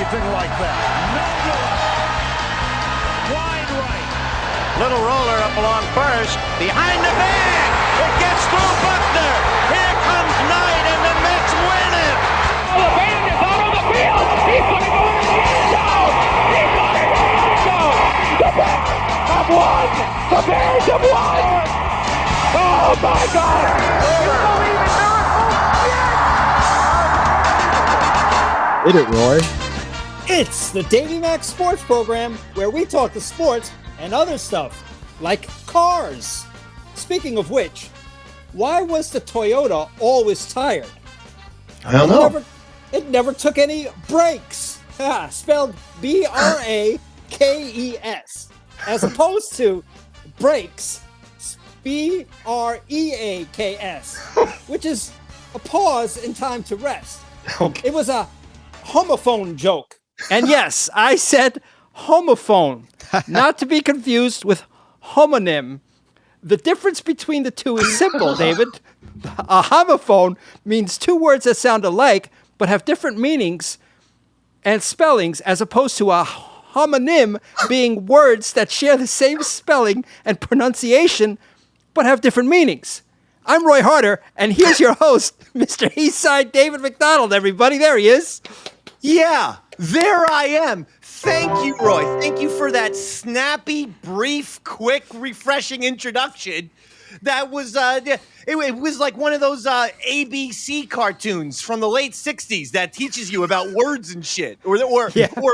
anything like that. Wide right. Little roller up along first. Behind the bag. It gets through Buckner. Here comes Knight, and the Mets win it. Oh, the band is out on the field. He's going to go in the end zone. He's going to go in the end zone. The Bears have won. The Bears have won. Oh, my God. Hit it, Roy. It's the Davey Mac Sports Program, where we talk to sports and other stuff, like cars. Speaking of which, why was the Toyota always tired? I don't know. It never took any brakes. Spelled B-R-A-K-E-S. As opposed to brakes, B-R-E-A-K-S, which is a pause in time to rest. Okay. It was a homophone joke. And yes, I said homophone, not to be confused with homonym. The difference between the two is simple, David. A homophone means two words that sound alike but have different meanings and spellings, as opposed to a homonym being words that share the same spelling and pronunciation but have different meanings. I'm Roy Harter, and here's your host, Mr. Eastside David McDonald, everybody. There he is. Yeah, there I am. Thank you, Roy. Thank you for that snappy, brief, quick, refreshing introduction. That was, it was like one of those ABC cartoons from the late 60s that teaches you about words and shit. Or a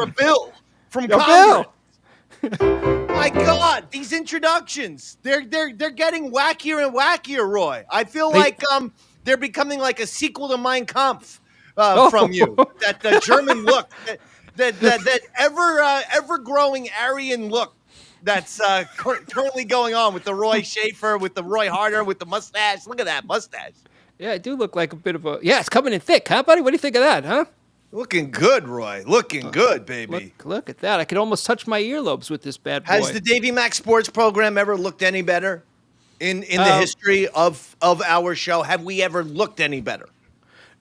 bill from Congress. My God, these introductions, they're getting wackier and wackier, Roy. I feel like they're becoming like a sequel to Mein Kampf from you. That German look, that ever-growing Aryan look that's currently going on with the Roy Schaefer, with the Roy Harter, with the mustache. Look at that mustache. Yeah, I do look like a bit of a... Yeah, it's coming in thick, huh, buddy? What do you think of that, huh? Looking good, Roy. Looking good, baby. Look at that. I could almost touch my earlobes with this bad boy. Has the Davey Mac Sports Program ever looked any better in the history of our show? Have we ever looked any better?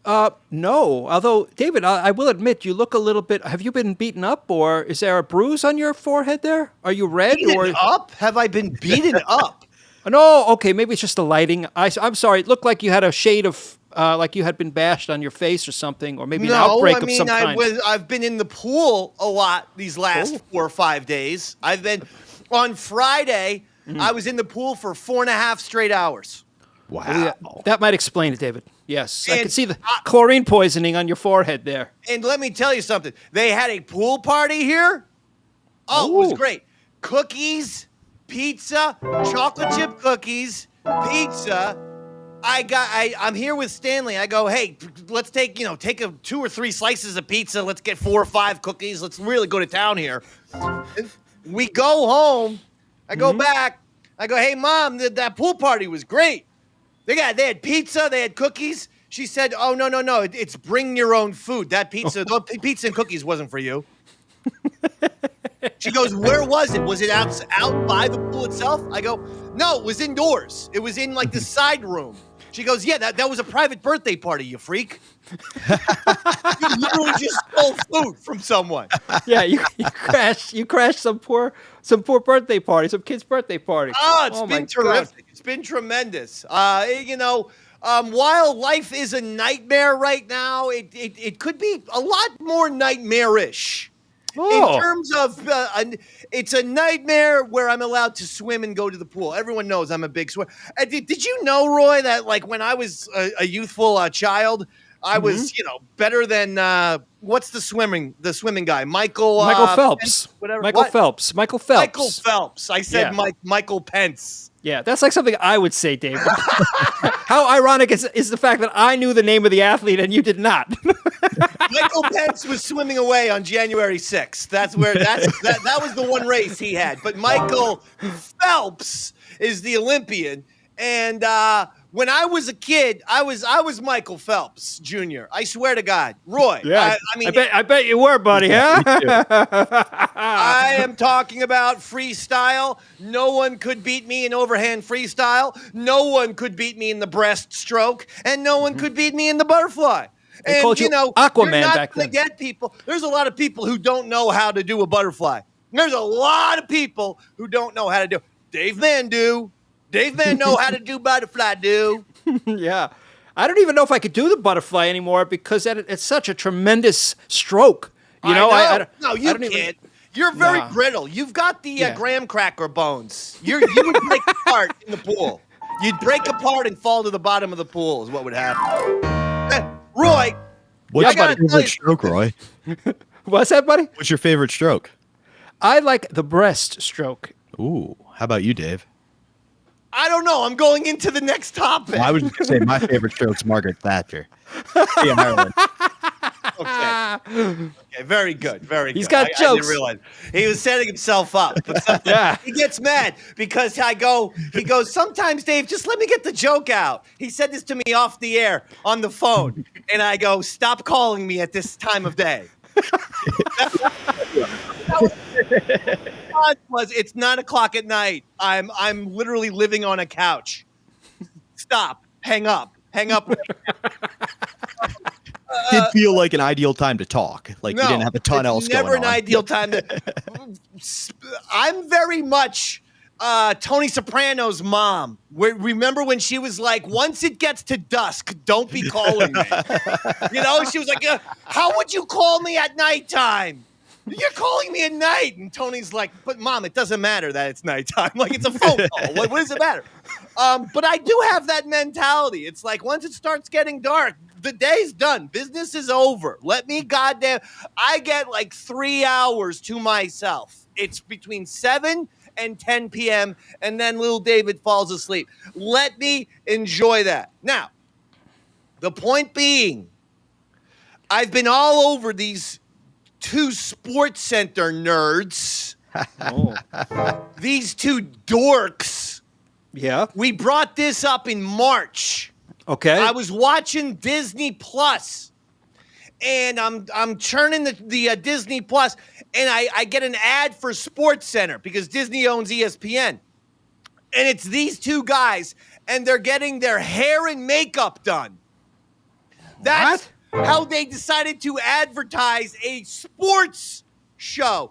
No. Although, David, I will admit, you look a little bit... Have you been beaten up, or is there a bruise on your forehead there? Are you red? Beaten up? Have I been beaten up? No, okay, maybe it's just the lighting. I'm sorry, it looked like you had a shade of... like you had been bashed on your face or something, or maybe an outbreak of some kind. I've been in the pool a lot these last 4 or 5 days. I've been on Friday. I was in the pool for 4.5 straight hours. Wow. Yeah, that might explain it, David. Yes, I can see the chlorine poisoning on your forehead there. And let me tell you something. They had a pool party here. Oh, it was great. Cookies, pizza, chocolate chip cookies, pizza. I'm here with Stanley. I go, hey, let's take 2 or 3 slices of pizza. Let's get 4 or 5 cookies. Let's really go to town here. And we go home. I go back. I go, hey, Mom, that pool party was great. They had pizza. They had cookies. She said, oh, no. It's bring your own food. That pizza, pizza and cookies wasn't for you. She goes, where was it? Was it out by the pool itself? I go, no, it was indoors. It was in like the side room. She goes, yeah, that was a private birthday party, you freak. You literally just stole food from someone. Yeah, you crashed some poor birthday party, some kid's birthday party. Oh, it's been terrific. God. It's been tremendous. While life is a nightmare right now, it could be a lot more nightmarish. Oh. In terms of, it's a nightmare where I'm allowed to swim and go to the pool. Everyone knows I'm a big swimmer. Did you know, Roy, that like when I was a youthful child, I was, better than what's the swimming guy? Michael Phelps. Pence, whatever. Michael Phelps. Michael Phelps. I said Michael Pence. Yeah, that's like something I would say, David. How ironic is the fact that I knew the name of the athlete and you did not. Michael Pence was swimming away on January 6th. That was the one race he had. But Michael Phelps is the Olympian, and when I was a kid, I was Michael Phelps Jr. I swear to God, Roy. Yeah, I bet you were, buddy. Huh? I am talking about freestyle. No one could beat me in overhand freestyle. No one could beat me in the breaststroke, and no one could beat me in the butterfly. They called you Aquaman you're not back gonna then. get people. There's a lot of people who don't know how to do a butterfly. There's a lot of people who don't know how to do. Dave Mann do. Dave Mann know how to do butterfly do. Yeah. I don't even know if I could do the butterfly anymore because it's such a tremendous stroke. You know, No, you can't. You're very brittle. You've got the graham cracker bones. You would break apart in the pool. You'd break apart and fall to the bottom of the pool is what would happen. Roy. What's your favorite stroke, Roy? What's that, buddy? What's your favorite stroke? I like the breast stroke. Ooh, how about you, Dave? I don't know. I'm going into the next topic. Well, I was just going to say my favorite stroke's Margaret Thatcher. Yeah, Ireland. Okay, very good. Very good. He's got I jokes. didn't realize. He was setting himself up. But he gets mad because he goes, sometimes, Dave, just let me get the joke out. He said this to me off the air on the phone. And I go, stop calling me at this time of day. It's 9 o'clock at night. I'm literally living on a couch. Stop. Hang up. Did feel like an ideal time to talk. Like you didn't have a ton else going on. Never an ideal time to. I'm very much Tony Soprano's mom. Remember when she was like, once it gets to dusk, don't be calling me. She was like, how would you call me at nighttime? You're calling me at night. And Tony's like, but Mom, it doesn't matter that it's nighttime. Like, it's a phone call. What does it matter? But I do have that mentality. It's like, once it starts getting dark, the day's done. Business is over. Let me I get like 3 hours to myself. It's between 7 and 10 p.m. And then little David falls asleep. Let me enjoy that. Now, the point being, I've been all over these two SportsCenter nerds. These two dorks. Yeah. We brought this up in March. Okay. I was watching Disney Plus, and I'm churning the Disney Plus, and I get an ad for SportsCenter because Disney owns ESPN, and it's these two guys, and they're getting their hair and makeup done. That's how they decided to advertise a sports show.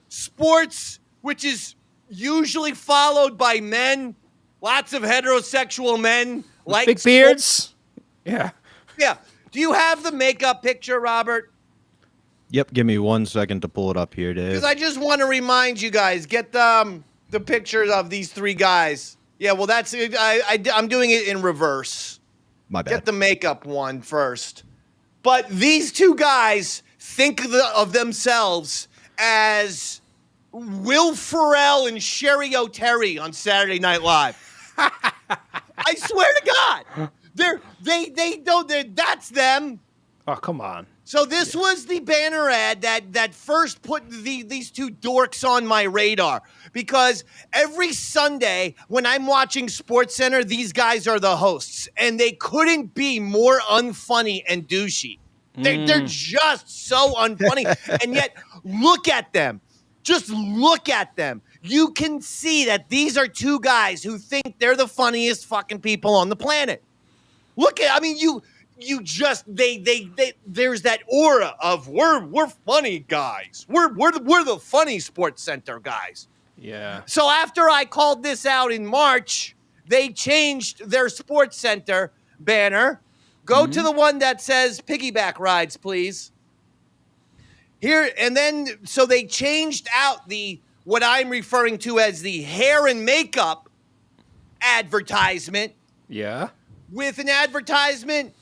Sports, which is usually followed by men, lots of heterosexual men. Like big beards. Yeah. Yeah. Do you have the makeup picture, Robert? Yep. Give me 1 second to pull it up here, Dave. Because I just want to remind you guys, get the pictures of these three guys. Yeah, well, that's I'm doing it in reverse. My bad. Get the makeup one first. But these two guys think of themselves as Will Ferrell and Sherry O'Terry on Saturday Night Live. I swear to God, that's them. Oh, come on. So this was the banner ad that first put these two dorks on my radar, because every Sunday when I'm watching SportsCenter, these guys are the hosts, and they couldn't be more unfunny and douchey. They're just so unfunny, and yet look at them. Just look at them. You can see that these are two guys who think they're the funniest fucking people on the planet. There's that aura of we're funny guys. We're the funny SportsCenter guys. Yeah. So after I called this out in March, they changed their SportsCenter banner. Go to the one that says piggyback rides, please. Here, and then, so they changed out what I'm referring to as the hair and makeup advertisement. Yeah. With an advertisement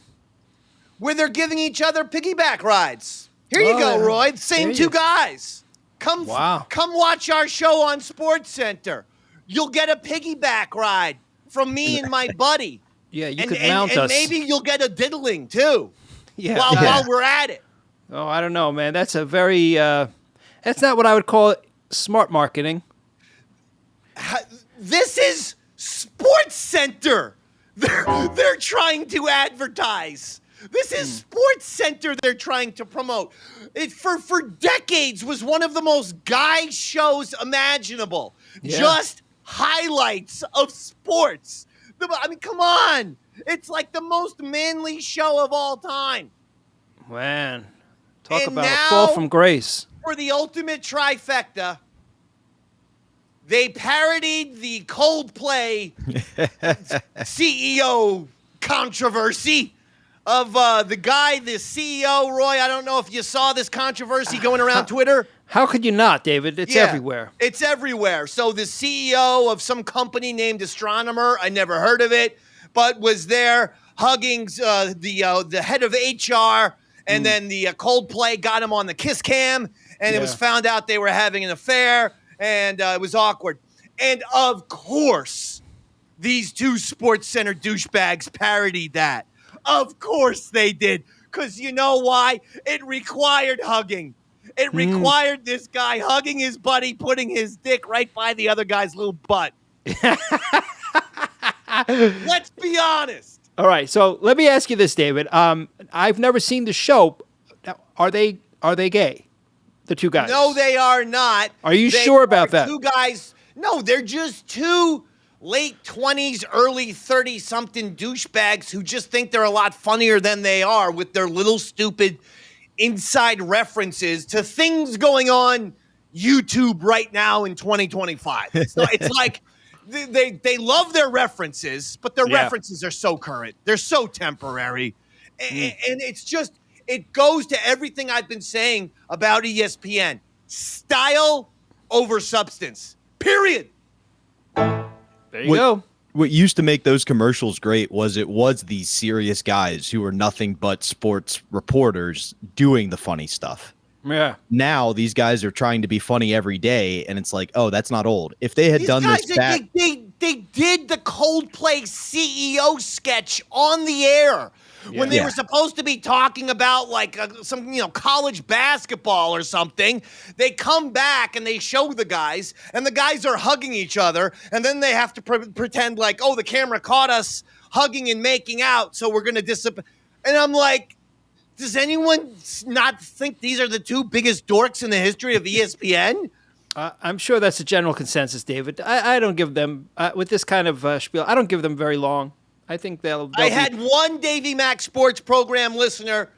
where they're giving each other piggyback rides. Here you go, Roy. Same two guys. Come watch our show on SportsCenter. You'll get a piggyback ride from me and my buddy. Yeah, you could mount us. And maybe you'll get a diddling, too. Yeah. While we're at it. Oh, I don't know, man. That's a very, that's not what I would call smart marketing. This is SportsCenter. They're trying to advertise. This is SportsCenter they're trying to promote. It for decades was one of the most guy shows imaginable. Yeah. Just highlights of sports. I mean, come on. It's like the most manly show of all time. Man, talk And about a now- fall from grace. For the ultimate trifecta, they parodied the Coldplay CEO controversy of the guy, the CEO, Roy. I don't know if you saw this controversy going around Twitter. How could you not, David? It's Yeah, everywhere. It's everywhere. So the CEO of some company named Astronomer, I never heard of it, but was there hugging the head of HR, and then the Coldplay got him on the kiss cam, and it was found out they were having an affair, and it was awkward. And of course, these two SportsCenter douchebags parodied that. Of course they did, because you know why? It required hugging. It required this guy hugging his buddy, putting his dick right by the other guy's little butt. Let's be honest. All right, so let me ask you this, David. I've never seen the show. Now, are they gay? The two guys? No, they are not. Are you They sure about are that? Two guys. No, they're just two late 20s, early 30-something douchebags who just think they're a lot funnier than they are with their little stupid inside references to things going on YouTube right now in 2025. It's like they love their references, but their references are so current. They're so temporary. And it's just, it goes to everything I've been saying about ESPN. Style over substance. Period. There you go. What used to make those commercials great was these serious guys who were nothing but sports reporters doing the funny stuff. Yeah. Now these guys are trying to be funny every day, and it's like, oh, that's not old. If they had done this back, they did the Coldplay CEO sketch on the air when they were supposed to be talking about like some college basketball or something. They come back and they show the guys, and the guys are hugging each other, and then they have to pretend like, oh, the camera caught us hugging and making out, so we're gonna disappear. And I'm like, does anyone not think these are the two biggest dorks in the history of ESPN? I'm sure that's a general consensus, David. I don't give them, with this kind of spiel, I don't give them very long. I think they'll I had one Davey Mac Sports Program listener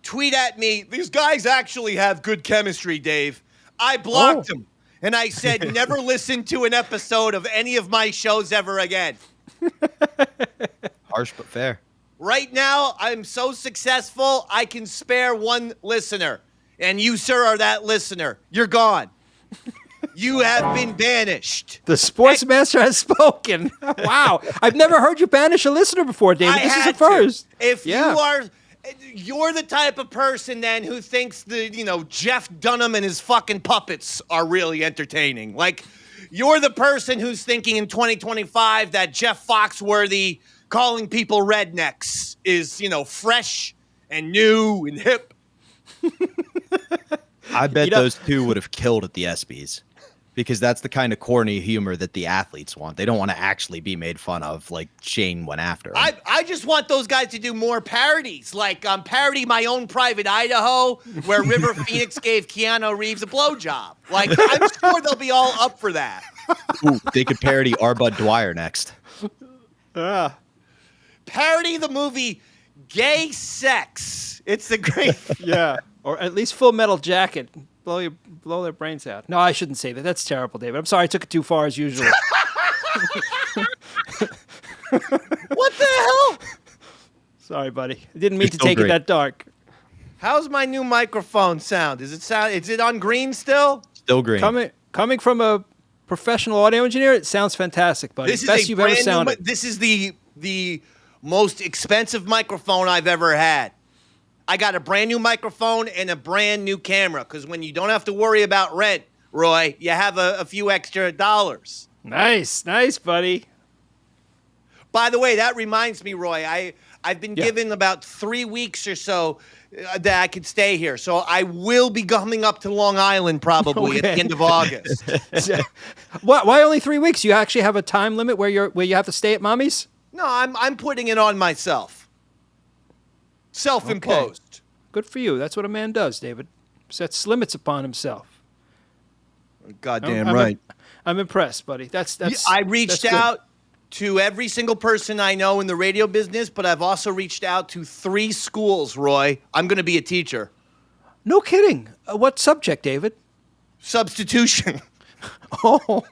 tweet at me, these guys actually have good chemistry, Dave. I blocked him, and I said, never listen to an episode of any of my shows ever again. harsh but fair. Right now, I'm so successful, I can spare one listener. And you, sir, are that listener. You're gone. You have been banished. The sports master has spoken. Wow. I've never heard you banish a listener before, David. This is a first. If you're the type of person then who thinks Jeff Dunham and his fucking puppets are really entertaining. Like, you're the person who's thinking in 2025 that Jeff Foxworthy calling people rednecks is, fresh and new and hip. I bet those two would have killed at the ESPYs, because that's the kind of corny humor that the athletes want. They don't want to actually be made fun of like Shane went after him. I just want those guys to do more parodies, like parody My Own Private Idaho, where River Phoenix gave Keanu Reeves a blowjob. Like, I'm sure they'll be all up for that. Ooh, they could parody R. Bud Dwyer next. Parody the movie Gay Sex. It's a great... Yeah. Or at least Full Metal Jacket. Blow their brains out. No, I shouldn't say that. That's terrible, David. I'm sorry I took it too far as usual. What the hell? Sorry, buddy. I didn't mean It's to still take it great. that dark. How's my new microphone sound? Is it on green still? Still green. Coming from a professional audio engineer, it sounds fantastic, buddy. This is Best you've ever sounded. This is the most expensive microphone I've ever had. I got a brand new microphone and a brand new camera, because when you don't have to worry about rent, Roy, you have a few extra dollars. Nice, buddy. By the way, that reminds me, Roy, I've been given about 3 weeks or so that I could stay here. So I will be coming up to Long Island probably at the end of August. Why only 3 weeks? You actually have a time limit where you have to stay at mommy's? No, I'm putting it on myself. Self-imposed. Okay. Good for you. That's what a man does, David. Sets limits upon himself. Goddamn right. I'm impressed, buddy. That's I reached that's out. to every single person I know in the radio business, but I've also reached out to 3 schools, Roy. I'm going to be a teacher. No kidding. What subject, David? Substitution. Oh.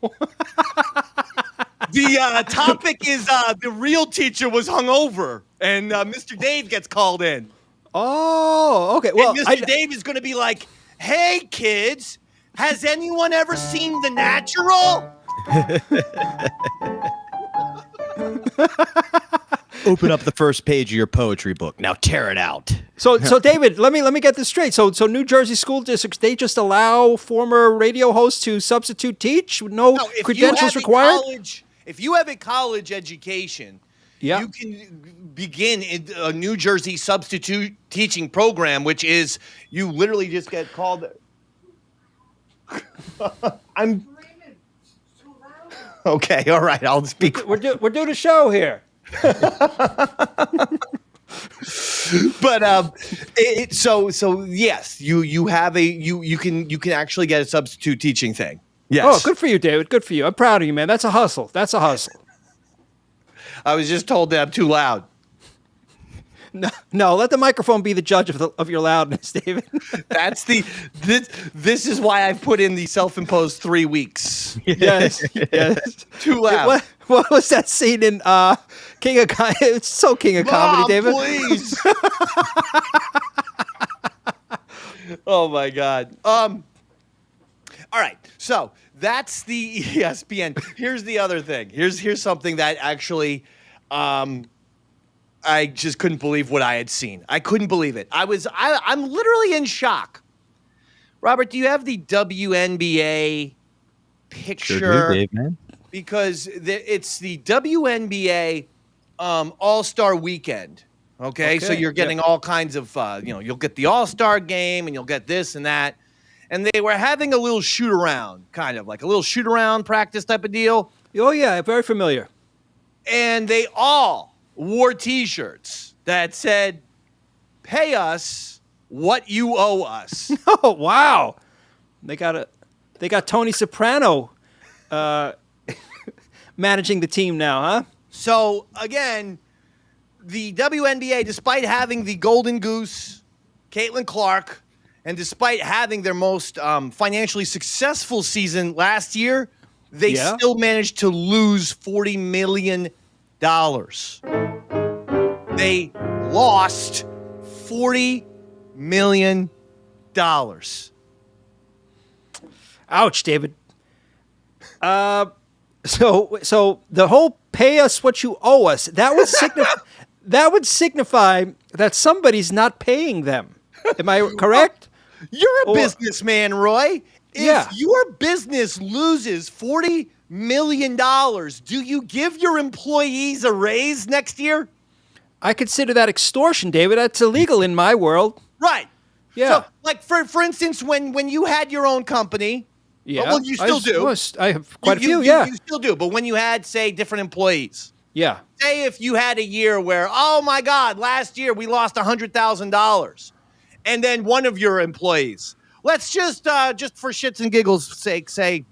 The topic is the real teacher was hungover, and Mr. Dave gets called in. Oh, okay. Well, and Mr. Dave is going to be like, hey, kids, has anyone ever seen The Natural? Open up the first page of your poetry book. Now tear it out. So David, let me get this straight. So New Jersey school districts, they just allow former radio hosts to substitute teach? No credentials required? If you have a college education, you can begin a New Jersey substitute teaching program, which is you literally just get called. Okay, all right, I'll speak. We're doing a show here. But so yes, you have you can actually get a substitute teaching thing. Yes. Oh, good for you, David. Good for you. I'm proud of you, man. That's a hustle. I was just told that I'm too loud. No, let the microphone be the judge of your loudness, David. This is why I've put in the self-imposed 3 weeks. Yes. Too loud. What was that scene in King of Comedy? It's so King of Comedy, David. Please. Oh my God. All right. So that's the ESPN. Here's the other thing. Here's something that actually, I just couldn't believe what I had seen. I couldn't believe it. I'm literally in shock. Robert, do you have the WNBA picture? Sure do, Dave, man. Because it's the WNBA All-Star Weekend. Okay, so you're getting all kinds of, you'll get the All-Star game and you'll get this and that. And they were having a little shoot-around, kind of like a little shoot-around practice type of deal. Oh, yeah, very familiar. And they all wore T-shirts that said, pay us what you owe us. Oh, wow. They got Tony Soprano managing the team now, huh? So, again, the WNBA, despite having the Golden Goose, Caitlin Clark, and despite having their most financially successful season last year, they still managed to lose $40 million. They lost $40 million. Ouch, David. So the whole "pay us what you owe us" that would signify that somebody's not paying them. Am I correct? You're a businessman, Roy. If your business loses $40 million, do you give your employees a raise next year? I consider that extortion, David. That's illegal in my world. Right. Yeah. So, like, for instance, when you had your own company, well, you still do. I have quite a few, You still do. But when you had, say, different employees. Yeah. Say if you had a year where, oh, my God, last year we lost $100,000. And then one of your employees, let's just for shits and giggles' sake, say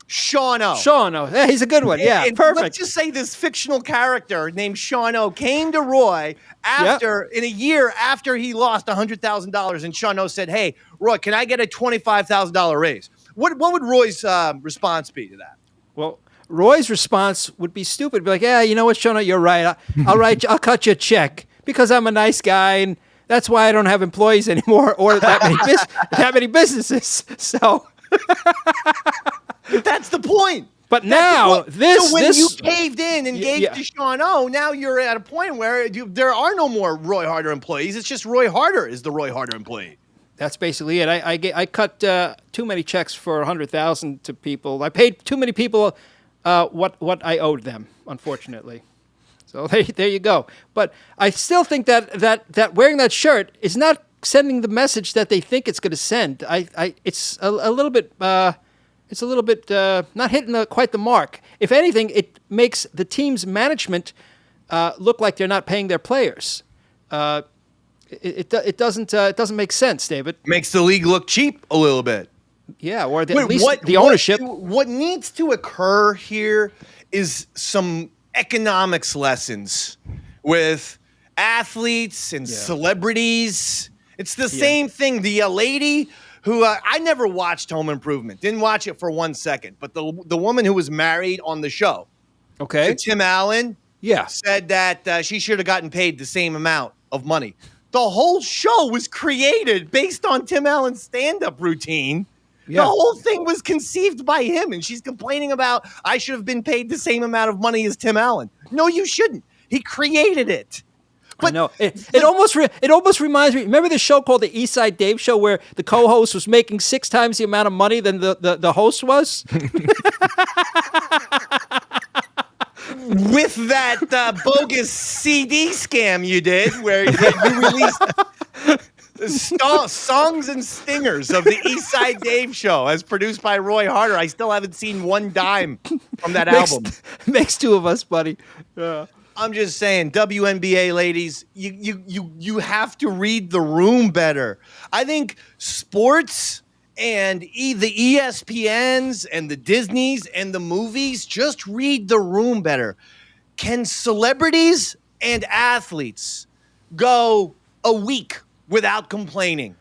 Sean O. Sean O. Yeah, he's a good one. Yeah, and perfect. Let's just say this fictional character named Sean O came to Roy in a year after he lost $100,000, and Sean O said, "Hey, Roy, can I get a $25,000 raise?" What would Roy's response be to that? Well, Roy's response would be stupid. Be like, "Yeah, you know what, Sean O, you're right. I'll cut you a check because I'm a nice guy and." That's why I don't have employees anymore, or that many businesses. So, but that's the point. But now you caved in and gave to Sean O, now you're at a point where there are no more Roy Harter employees. It's just Roy Harter is the Roy Harter employee. That's basically it. I cut too many checks for $100,000 to people. I paid too many people what I owed them, unfortunately. So there you go. But I still think that wearing that shirt is not sending the message that they think it's going to send. It's a little bit not hitting quite the mark. If anything, it makes the team's management look like they're not paying their players. It doesn't make sense, David. Makes the league look cheap a little bit. Yeah, or at least the ownership. What needs to occur here is some economics lessons with athletes and celebrities. It's the same thing. The lady who I never watched Home Improvement, didn't watch it for 1 second, but the woman who was married on the show, to Tim Allen, said that she should have gotten paid the same amount of money. The whole show was created based on Tim Allen's stand-up routine. The whole thing was conceived by him, and she's complaining about, I should have been paid the same amount of money as Tim Allen. No, you shouldn't. He created it. But, I know. It almost reminds me. Remember the show called the East Side Dave Show, where the co-host was making 6 times the amount of money than the host was? With that bogus CD scam you did, where you released songs and stingers of the East Side Dave Show, as produced by Roy Harter. I still haven't seen one dime from that album. Makes 2 of us, buddy. I'm just saying, WNBA ladies, you have to read the room better. I think sports and the ESPNs and the Disneys and the movies, just read the room better. Can celebrities and athletes go a week without complaining?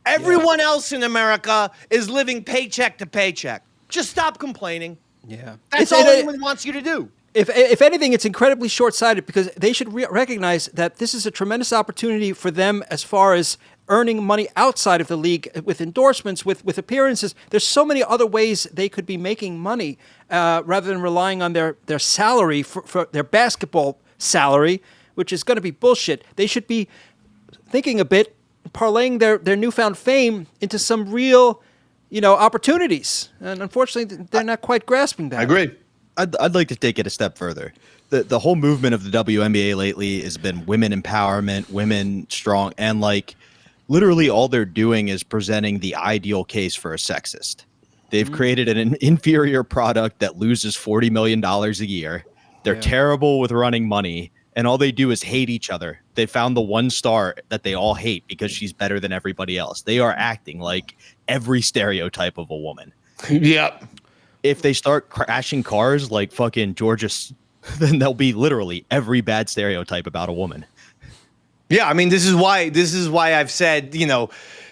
Everyone else in America is living paycheck to paycheck. Just stop complaining. Yeah. That's all anyone wants you to do. If anything, it's incredibly short-sighted, because they should recognize that this is a tremendous opportunity for them as far as earning money outside of the league with endorsements, with appearances. There's so many other ways they could be making money rather than relying on their salary for their basketball salary, which is going to be bullshit. They should be thinking a bit, parlaying their newfound fame into some real, opportunities. And unfortunately, they're not quite grasping that. I agree. I'd like to take it a step further. The whole movement of the WNBA lately has been women empowerment, women strong, and literally all they're doing is presenting the ideal case for a sexist. They've created an inferior product that loses $40 million a year. They're terrible with running money, and all they do is hate each other. They found the one star that they all hate because she's better than everybody else. They are acting like every stereotype of a woman. Yep. If they start crashing cars like fucking Georgia, then they'll be literally every bad stereotype about a woman. Yeah, I mean, this is why I've said,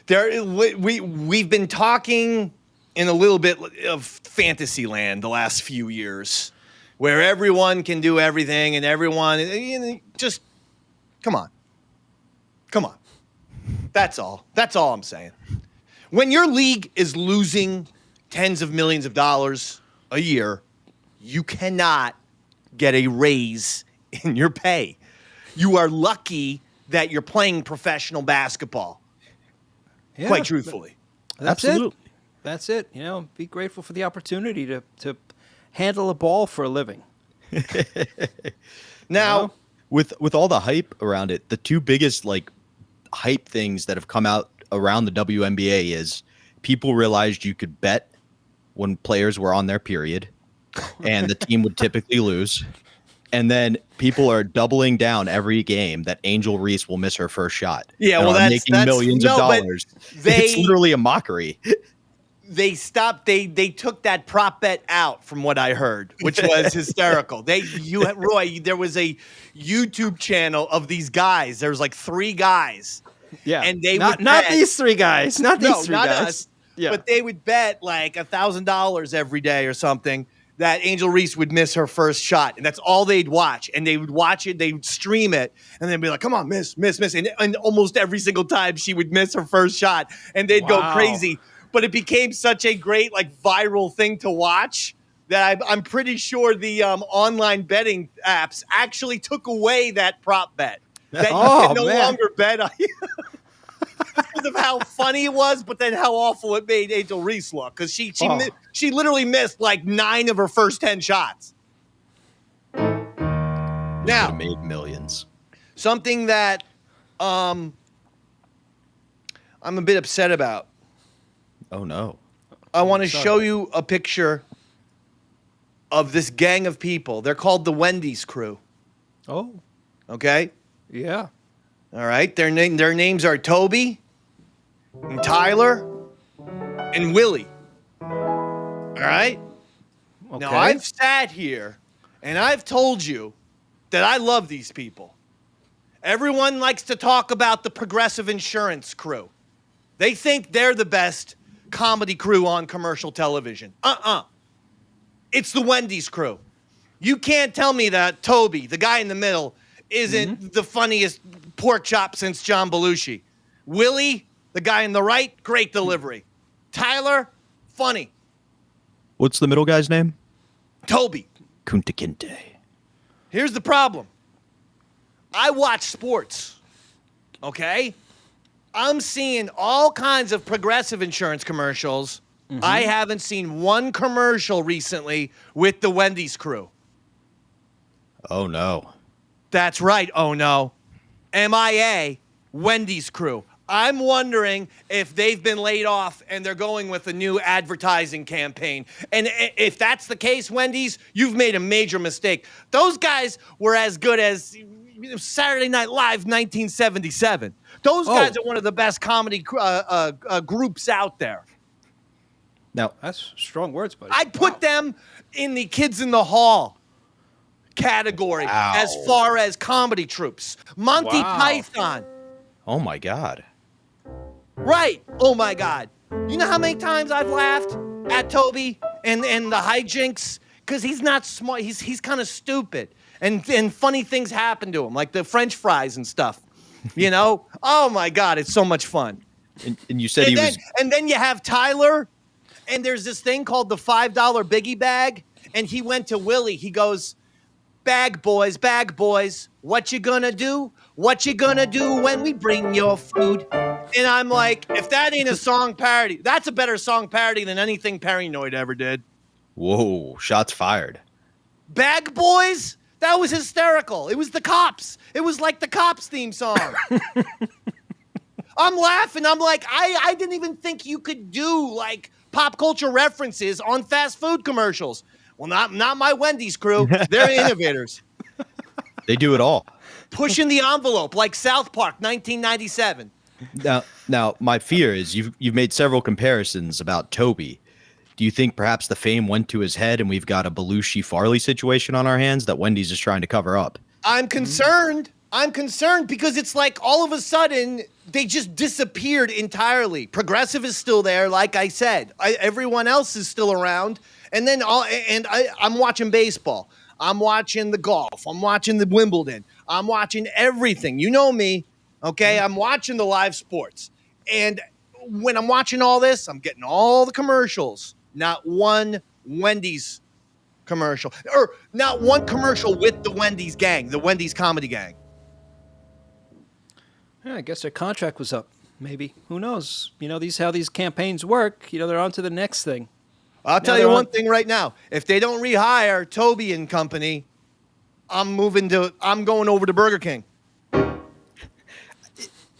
we've been talking in a little bit of fantasy land the last few years, where everyone can do everything and everyone, just come on. That's all I'm saying. When your league is losing tens of millions of dollars a year, you cannot get a raise in your pay. You are lucky that you're playing professional basketball. Yeah, quite truthfully. That's it. Be grateful for the opportunity to handle a ball for a living. Now, with all the hype around it, the 2 biggest hype things that have come out around the WNBA is people realized you could bet when players were on their period, and the team would typically lose. And then people are doubling down every game that Angel Reese will miss her first shot. Yeah, well, that's making millions of dollars. It's literally a mockery. They stopped. They took that prop bet out, from what I heard, which was hysterical. Roy, there was a YouTube channel of these guys. There was 3 guys. Yeah, and they not these 3 guys. Not these 3 guys. Us. Yeah. But they would bet $1,000 every day or something that Angel Reese would miss her first shot. And that's all they'd watch. And they would watch it, they would stream it, and they'd be like, come on, miss. And almost every single time she would miss her first shot, and they'd go crazy. But it became such a great viral thing to watch that I'm pretty sure the online betting apps actually took away that prop bet. That you can no longer bet on because of how funny it was, but then how awful it made Angel Reese look, because she literally missed 9 of her first 10 shots. Now, made millions. Something that I'm a bit upset about. Oh no! I want to show you a picture of this gang of people. They're called the Wendy's crew. Oh, okay. Yeah. All right. Their names are Toby and Tyler and Willie. All right. Okay. Now, I've sat here And I've told you that I love these people. Everyone likes to talk about the Progressive Insurance crew. They think they're the best comedy crew on commercial television. It's the Wendy's crew. You can't tell me that Toby, the guy in the middle, isn't the funniest pork chop since John Belushi. Willie, the guy in the right, great delivery. Tyler, funny. What's the middle guy's name? Toby. Kunta Kinte. Here's the problem. I watch sports, okay? I'm seeing all kinds of Progressive Insurance commercials. I haven't seen one commercial recently with the Wendy's crew. Oh, no. That's right. Oh, no. MIA, Wendy's crew. I'm wondering if they've been laid off and they're going with a new advertising campaign. And if that's the case, Wendy's, you've made a major mistake. Those guys were as good as Saturday Night Live 1977. Those guys are one of the best comedy groups out there. Now, That's strong words, buddy. I'd put them in the Kids in the Hall category as far as comedy troops. Monty Python. oh my God. Right. Oh, my God. You know how many times I've laughed at Toby and the hijinks? Because he's not smart. He's kind of stupid. And funny things happen to him, like the French fries and stuff. You know? Oh, my God. It's so much fun. And you said And then you have Tyler, and there's this thing called the $5 biggie bag. And he went to Willie. He goes, bag boys, what you gonna do? What you gonna do when we bring your food? And I'm like, if that ain't a song parody, that's a better song parody than anything Paranoid ever did. Whoa, shots fired. Bag boys? That was hysterical. It was the Cops. It was like the Cops theme song. I'm laughing. I'm like, I didn't even think you could do like pop culture references on fast food commercials. Well, not my Wendy's crew. They're innovators. They do it all. Pushing the envelope like South Park, 1997. Now, my fear is you've made several comparisons about Toby. Do you think perhaps the fame went to his head and we've got a Belushi-Farley situation on our hands that Wendy's is trying to cover up? I'm concerned. I'm concerned because it's like all of a sudden they just disappeared entirely. Progressive is still there, like I said. Everyone else is still around. And then I'm watching baseball. I'm watching the golf. I'm watching the Wimbledon. I'm watching everything. You know me, okay? I'm watching the live sports. And when I'm watching all this, I'm getting all the commercials. Not one Wendy's commercial. Or not one commercial with the Wendy's gang, the Wendy's comedy gang. Yeah, I guess their contract was up. Maybe. Who knows? You know, how these campaigns work. You know, they're on to the next thing. I'll tell you one thing right now. If they don't rehire Toby and company, I'm going over to Burger King.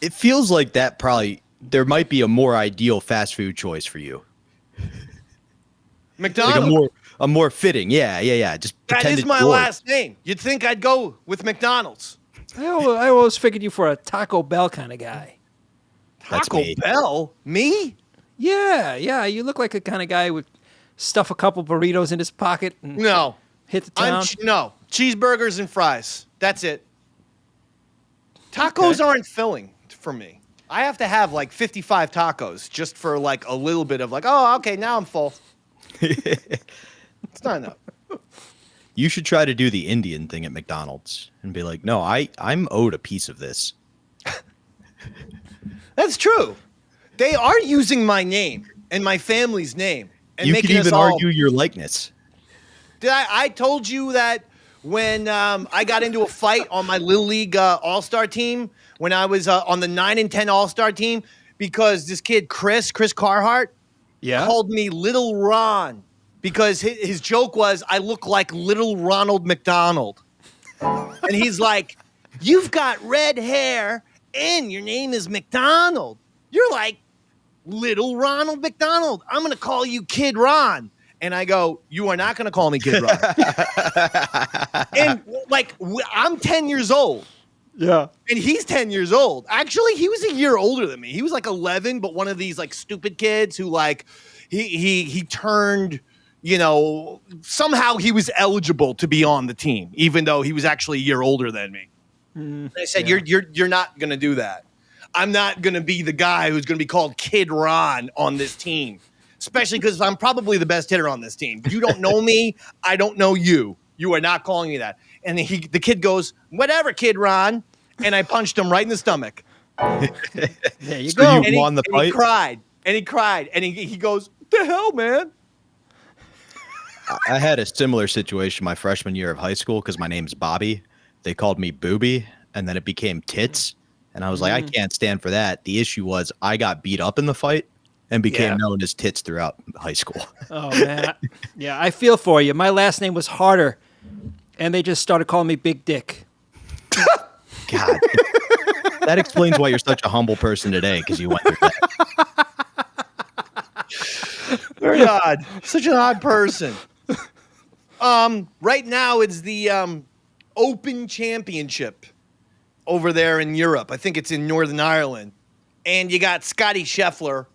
It feels like that there might be a more ideal fast food choice for you. McDonald's. Like a more fitting. Yeah. Just that pretend is it's my yours. last name. You'd think I'd go with McDonald's. I always figured you for a Taco Bell kind of guy. That's Taco me. Bell? Me? Yeah. You look like a kind of guy who would stuff a couple burritos in his pocket and No. hit the town. No. Cheeseburgers and fries. That's it. Tacos aren't filling for me. I have to have like 55 tacos just for like a little bit of like, oh, okay, now I'm full. It's not enough. You should try to do the Indian thing at McDonald's and be like, no, I'm owed a piece of this. That's true. They are using my name and my family's name. And You could making us even all, argue your likeness. Did I told you that when I got into a fight on my Little League All-Star team, when I was on the 9 and 10 All-Star team, because this kid, Chris Carhart, called me Little Ron because his joke was I look like Little Ronald McDonald. And he's like, you've got red hair and your name is McDonald. You're like Little Ronald McDonald. I'm going to call you Kid Ron. And I go, you are not going to call me Kid Ron. And like, I'm 10 years old. Yeah. And he's 10 years old. Actually, he was a year older than me. He was like 11, but one of these like stupid kids who like, he turned somehow he was eligible to be on the team, even though he was actually a year older than me. I said, you're not going to do that. I'm not going to be the guy who's going to be called Kid Ron on this team, especially because I'm probably the best hitter on this team. You don't know me. I don't know you. You are not calling me that. And the kid goes, whatever, Kid Ron. And I punched him right in the stomach. There you So go. you won the fight? He cried. And he goes, what the hell, man? I had a similar situation my freshman year of high school because my name's Bobby. They called me Booby, and then it became Tits. And I was like, I can't stand for that. The issue was I got beat up in the fight and became known as Tits throughout high school. Oh, man. Yeah, I feel for you. My last name was Harter, and they just started calling me Big Dick. God. That explains why you're such a humble person today, because you went through that. Very odd. Such an odd person. Right now it's the Open Championship over there in Europe. I think it's in Northern Ireland. And you got Scottie Scheffler,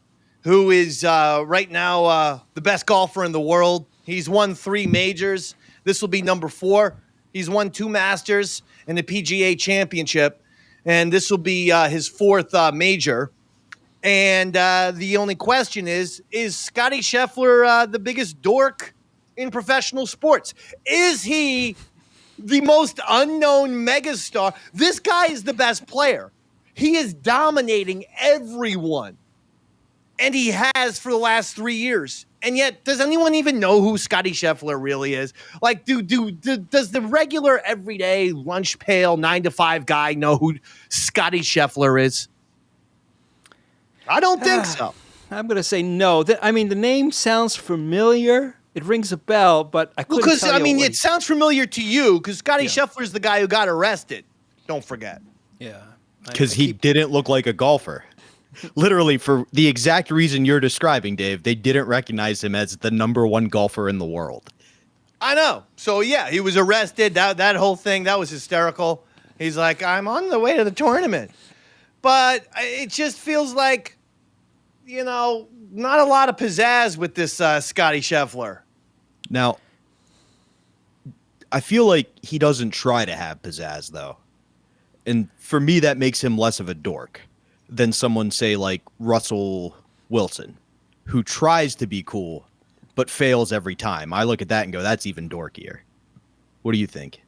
who is right now the best golfer in the world. He's won 3 majors. This will be number 4. He's won 2 Masters and the PGA Championship. And this will be his 4th major. And the only question is Scottie Scheffler the biggest dork in professional sports? Is he the most unknown megastar? This guy is the best player. He is dominating everyone. And he has for the last 3 years. And yet, does anyone even know who Scottie Scheffler really is? Like, does the regular, everyday, lunch pail, 9-to-5 guy know who Scottie Scheffler is? I don't think so. I'm going to say no. The name sounds familiar. It rings a bell, but I couldn't tell you. It sounds familiar to you because Scottie Scheffler is the guy who got arrested. Don't forget. Yeah. Because he didn't look like a golfer. Literally, for the exact reason you're describing, Dave, they didn't recognize him as the number 1 golfer in the world. I know. So, yeah, he was arrested. That whole thing, that was hysterical. He's like, I'm on the way to the tournament. But it just feels like, not a lot of pizzazz with this Scottie Scheffler. Now, I feel like he doesn't try to have pizzazz, though. And for me, that makes him less of a dork than someone, say, like Russell Wilson, who tries to be cool but fails every time. I look at that and go, that's even dorkier. What do you think?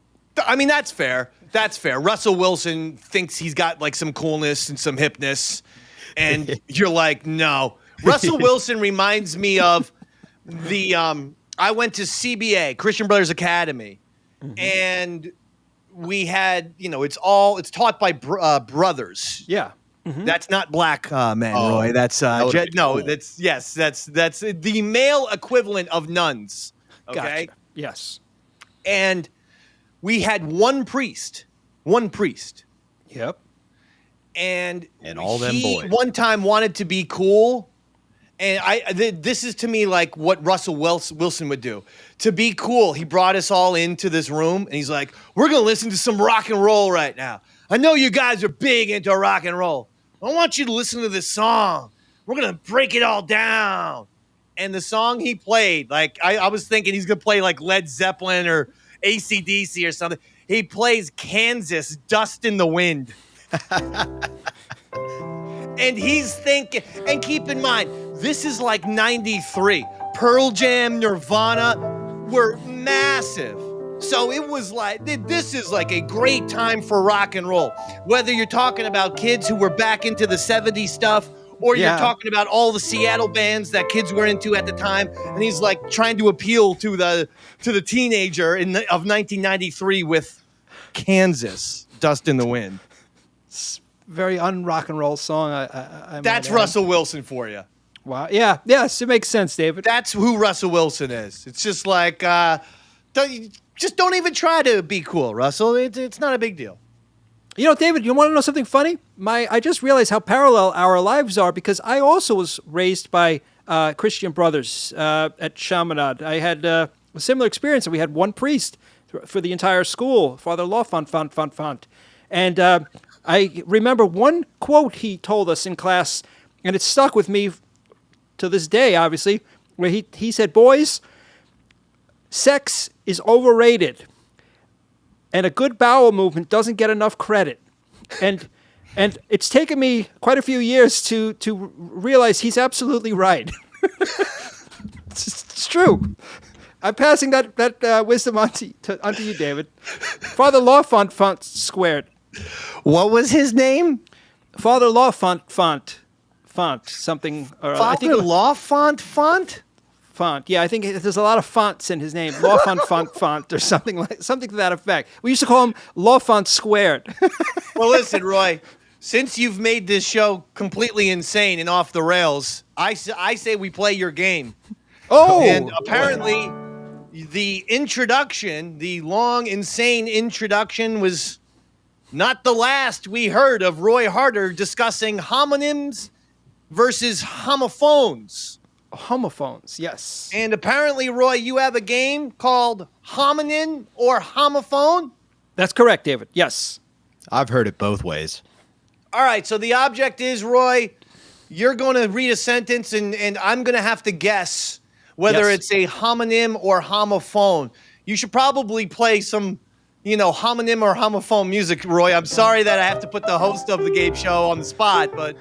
I mean, that's fair. That's fair. Russell Wilson thinks he's got like some coolness and some hipness, and you're like, no. Russell Wilson reminds me of the I went to CBA, Christian Brothers Academy, and we had, it's taught by brothers. Yeah. Mm-hmm. That's not black men, Roy. That's cool. That's the male equivalent of nuns. Okay. Gotcha. Yes. And we had one priest. Yep. And all them boys. One time wanted to be cool. And this is to me like what Russell Wilson would do. To be cool, he brought us all into this room and he's like, we're going to listen to some rock and roll right now. I know you guys are big into rock and roll. I want you to listen to this song. We're going to break it all down. And the song he played, like I was thinking he's going to play like Led Zeppelin or AC/DC or something. He plays Kansas, Dust in the Wind. And he's thinking, and keep in mind, this is like 93. Pearl Jam, Nirvana were massive. So it was like, this is like a great time for rock and roll. Whether you're talking about kids who were back into the 70s stuff, or you're talking about all the Seattle bands that kids were into at the time. And he's like trying to appeal to the teenager of 1993 with Kansas, Dust in the Wind. Very un-rock and roll song. That's Russell Wilson for you. Wow. Yeah. Yes, it makes sense, David. That's who Russell Wilson is. It's just like, don't even try to be cool, Russell. It's not a big deal. David, you want to know something funny? I just realized how parallel our lives are because I also was raised by Christian brothers at Chaminade. I had a similar experience. We had one priest for the entire school, Father Lafont. And I remember one quote he told us in class, and it stuck with me to this day, obviously, where he said, boys, sex is overrated, and a good bowel movement doesn't get enough credit. And it's taken me quite a few years to realize he's absolutely right. It's true. I'm passing that wisdom onto you, David. Father Lafont squared. What was his name? Father Lafont something. Or Father I think Lafont? Font. Yeah, I think there's a lot of fonts in his name. Lafont font or something to that effect. We used to call him Lafont squared. Well, listen, Roy. Since you've made this show completely insane and off the rails, I say we play your game. Oh, And apparently, the introduction, the long, insane introduction, was not the last we heard of Roy Harter discussing homonyms versus homophones. homophones. Yes. And apparently, Roy, you have a game called Homonym or Homophone? That's correct, David. Yes. I've heard it both ways. All right, so the object is, Roy, you're going to read a sentence, and I'm going to have to guess whether Yes. it's a homonym or homophone. You should probably play some, homonym or homophone music, Roy. I'm sorry that I have to put the host of the game show on the spot, but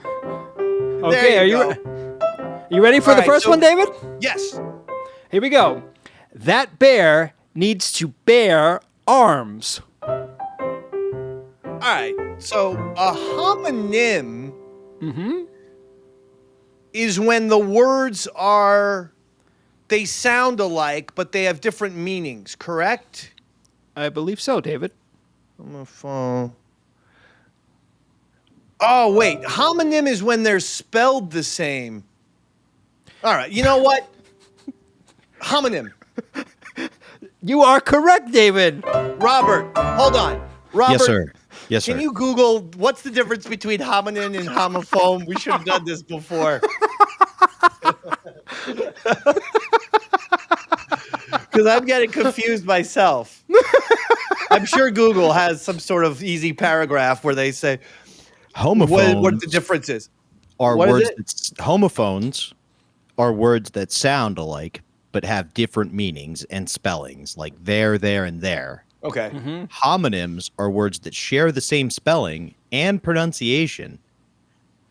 Okay. there you Are go. you ready for All the right, first so- one, David? Yes. Here we go. That bear needs to bear arms. All right, so a homonym is when the words they sound alike, but they have different meanings, correct? I believe so, David. Homophone. Oh, wait. Homonym is when they're spelled the same. All right, you know what? Homonym. You are correct, David. Robert, hold on. Robert, Yes, sir. Yes, sir. can you Google what's the difference between homonym and homophone? We should have done this before. Because I'm getting confused myself. I'm sure Google has some sort of easy paragraph where they say Homophones what the difference is. are what is words it? homophones are words that sound alike but have different meanings and spellings, like there, and there. Okay. Homonyms are words that share the same spelling and pronunciation,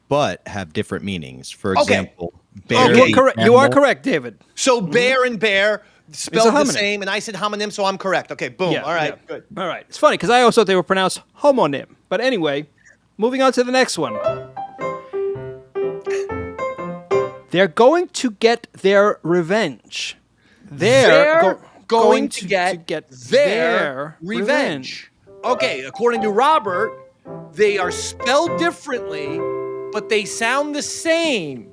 but have different meanings. For Okay. example, bear. Okay. You are correct. You are correct, David. So bear and bear spelled the homonym. same, and I said homonym, so I'm correct. Okay, boom. All right, good. All right. It's funny because I always thought they were pronounced homonym. But anyway, moving on to the next one. They're going to get their revenge. They're going going to get their revenge. Okay, according to Robert, they are spelled differently, but they sound the same.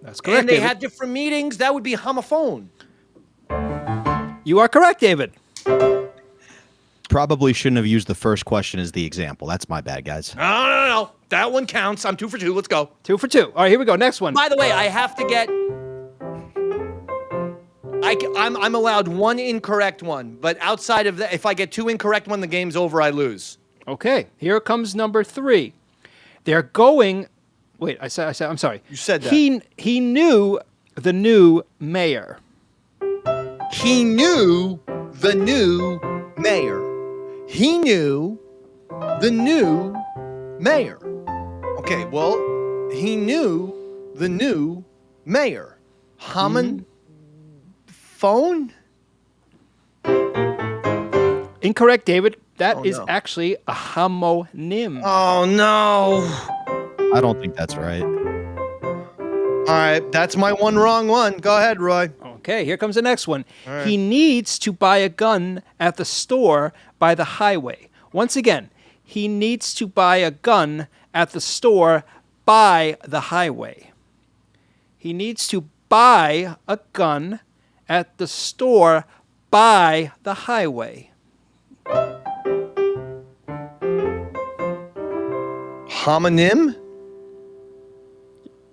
That's correct, And they David. have different meanings. That would be homophone. You are correct, David. Probably shouldn't have used the first question as the example. That's my bad, guys. No. That one counts. I'm 2 for 2. Let's go. 2 for 2. All right, here we go. Next one. By the way, I have to get. I'm allowed one incorrect one, but outside of that, if I get 2 incorrect one, the game's over. I lose. Okay, here comes number 3. They're going. Wait, I said. I'm sorry. You said that. He knew the new mayor. He knew the new mayor. He knew the new mayor. Okay, well, he knew the new mayor. Phone? Incorrect, David. That is no. actually a homonym. Oh, no. I don't think that's right. All right, that's my one wrong one. Go ahead, Roy. Okay, here comes the next one. right. He needs to buy a gun at the store by the highway. Once again, he needs to buy a gun at the store by the highway. He needs to buy a gun at the store by the highway. Homonym?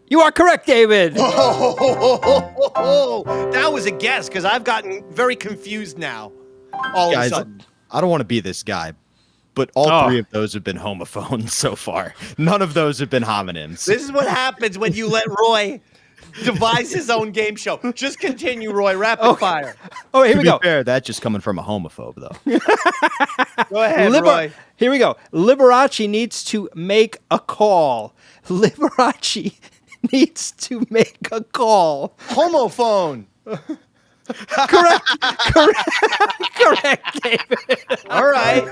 You are correct, David. Oh, that was a guess because I've gotten very confused now. All of a Guys, sudden. I don't want to be this guy, but all Oh. 3 of those have been homophones so far. None of those have been homonyms. This is what happens when you let Roy devise his own game show. Just continue, Roy. Rapid fire. Oh, here To we be go. fair, that's just coming from a homophobe, though. Go ahead, Roy. Here we go. Liberace needs to make a call. Liberace needs to make a call. Homophone. Correct, David. All right.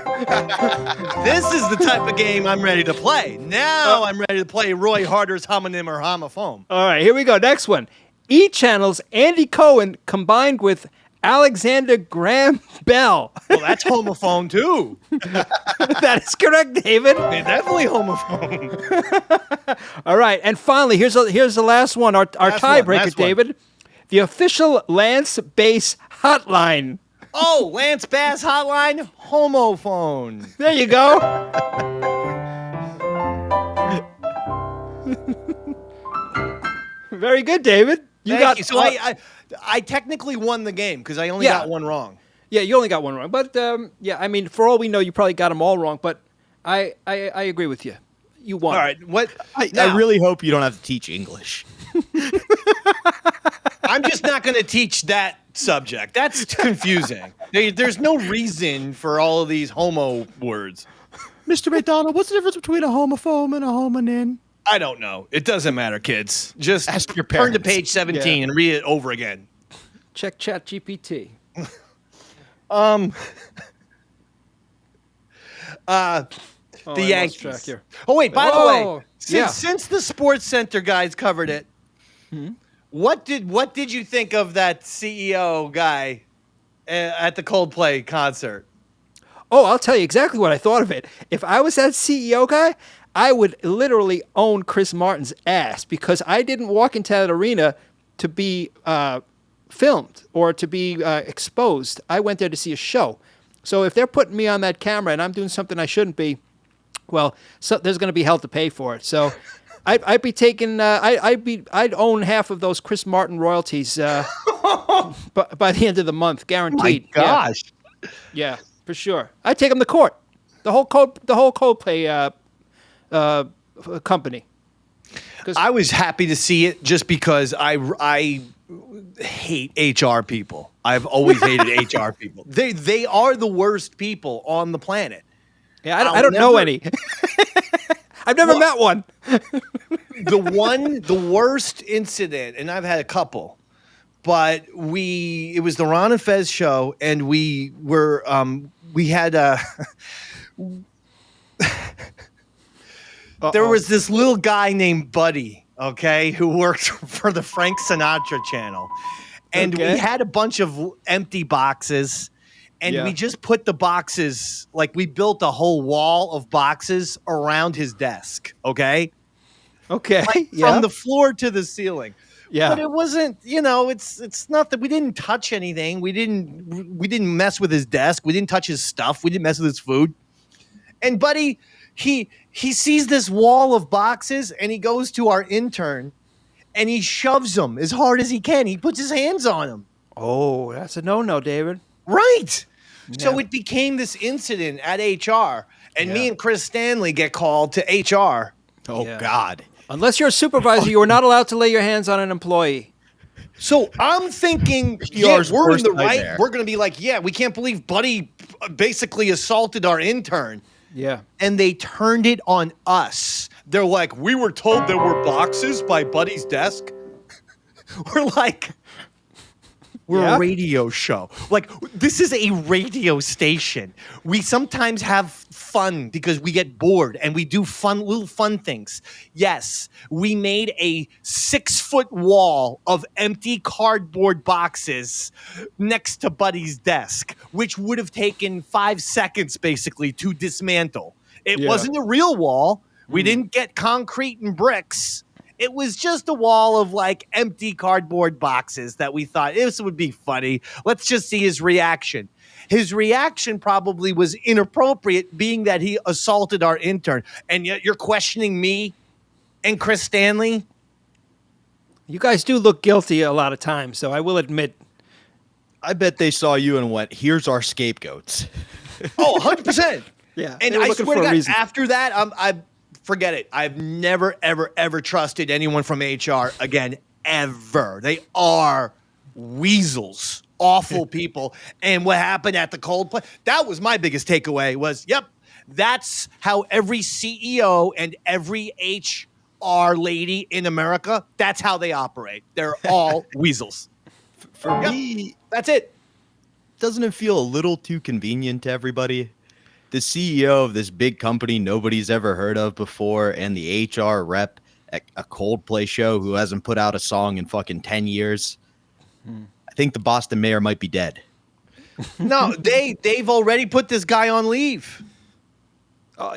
This is the type of game I'm ready to play. Now I'm ready to play Roy Harter's Homonym or Homophone. All right, here we go. Next one. E! Channel's Andy Cohen combined with Alexander Graham Bell. Well, that's homophone too. That is correct, David. They're definitely homophone. All right, and finally, here's the last one, our tiebreaker, last one. David. The official Lance Bass hotline. Oh, Lance Bass hotline, homophone. There you go. Very good, David. Thank you. So I technically won the game because I only got one wrong. Yeah, you only got one wrong. But, yeah, I mean, for all we know, you probably got them all wrong. But I agree with you. You won. All right. What? I really hope you don't have to teach English. I'm just not going to teach that subject. That's confusing. There's no reason for all of these homo words. Mr. McDonald, what's the difference between a homophone and a homonym? I don't know. It doesn't matter, kids. Just Ask your turn to parents. page 17 and read it over again. Check Chat GPT. The Yankees. Track here. Oh wait, by the way, yeah. since the SportsCenter guys covered it, what did you think of that CEO guy at the Coldplay concert? Oh, I'll tell you exactly what I thought of it. If I was that CEO guy, I would literally own Chris Martin's ass because I didn't walk into that arena to be filmed or to be exposed. I went there to see a show. So if they're putting me on that camera and I'm doing something I shouldn't be, well, there's going to be hell to pay for it. So I'd be taking, I'd own half of those Chris Martin royalties by the end of the month, guaranteed. My gosh. Yeah, for sure. I'd take them to court. The whole Coldplay company. I was happy to see it just because I hate HR people. I've always hated HR people. They are the worst people on the planet. Yeah, I don't know any. I've never met one. The worst incident, and I've had a couple, but it was the Ron and Fez show, and we had there was this little guy named Buddy, okay, who worked for the Frank Sinatra channel. And we had a bunch of empty boxes, and we just put the boxes, like we built a whole wall of boxes around his desk, okay? Okay. Like from the floor to the ceiling. Yeah. But it wasn't, it's not that we didn't touch anything. We didn't mess with his desk. We didn't touch his stuff. We didn't mess with his food. And Buddy, he sees this wall of boxes and he goes to our intern and he shoves them as hard as he can. He puts his hands on them. Oh, that's a no-no, David. Right. Yeah. So it became this incident at HR, and me and Chris Stanley get called to HR. Oh, God. Unless you're a supervisor, you are not allowed to lay your hands on an employee. So I'm thinking, PR's we're in worst the right. nightmare. We're going to be like, we can't believe Buddy basically assaulted our intern. Yeah. And they turned it on us. They're like, we were told there were boxes by Buddy's desk. We're like, we're a radio show. Like, this is a radio station. We sometimes have fun because we get bored and we do little fun things. Yes, we made a 6-foot wall of empty cardboard boxes next to Buddy's desk, which would have taken 5 seconds basically to dismantle. It wasn't a real wall. We didn't get concrete and bricks. It was just a wall of like empty cardboard boxes that we thought this would be funny. Let's just see his reaction. His reaction probably was inappropriate, being that he assaulted our intern. And yet you're questioning me and Chris Stanley? You guys do look guilty a lot of times, so I will admit. I bet they saw you and went, here's our scapegoats. Oh, 100%. Yeah. And I swear to God, after that, I forget it. I've never, ever, ever trusted anyone from HR again, ever. They are weasels, awful people. And what happened at the Coldplay, that was my biggest takeaway was, yep, that's how every CEO and every HR lady in America, that's how they operate. They're all weasels. For me, that's it. Doesn't it feel a little too convenient to everybody? The CEO of this big company nobody's ever heard of before, and the HR rep at a Coldplay show who hasn't put out a song in fucking 10 years. I think the Boston mayor might be dead. No, they've already put this guy on leave.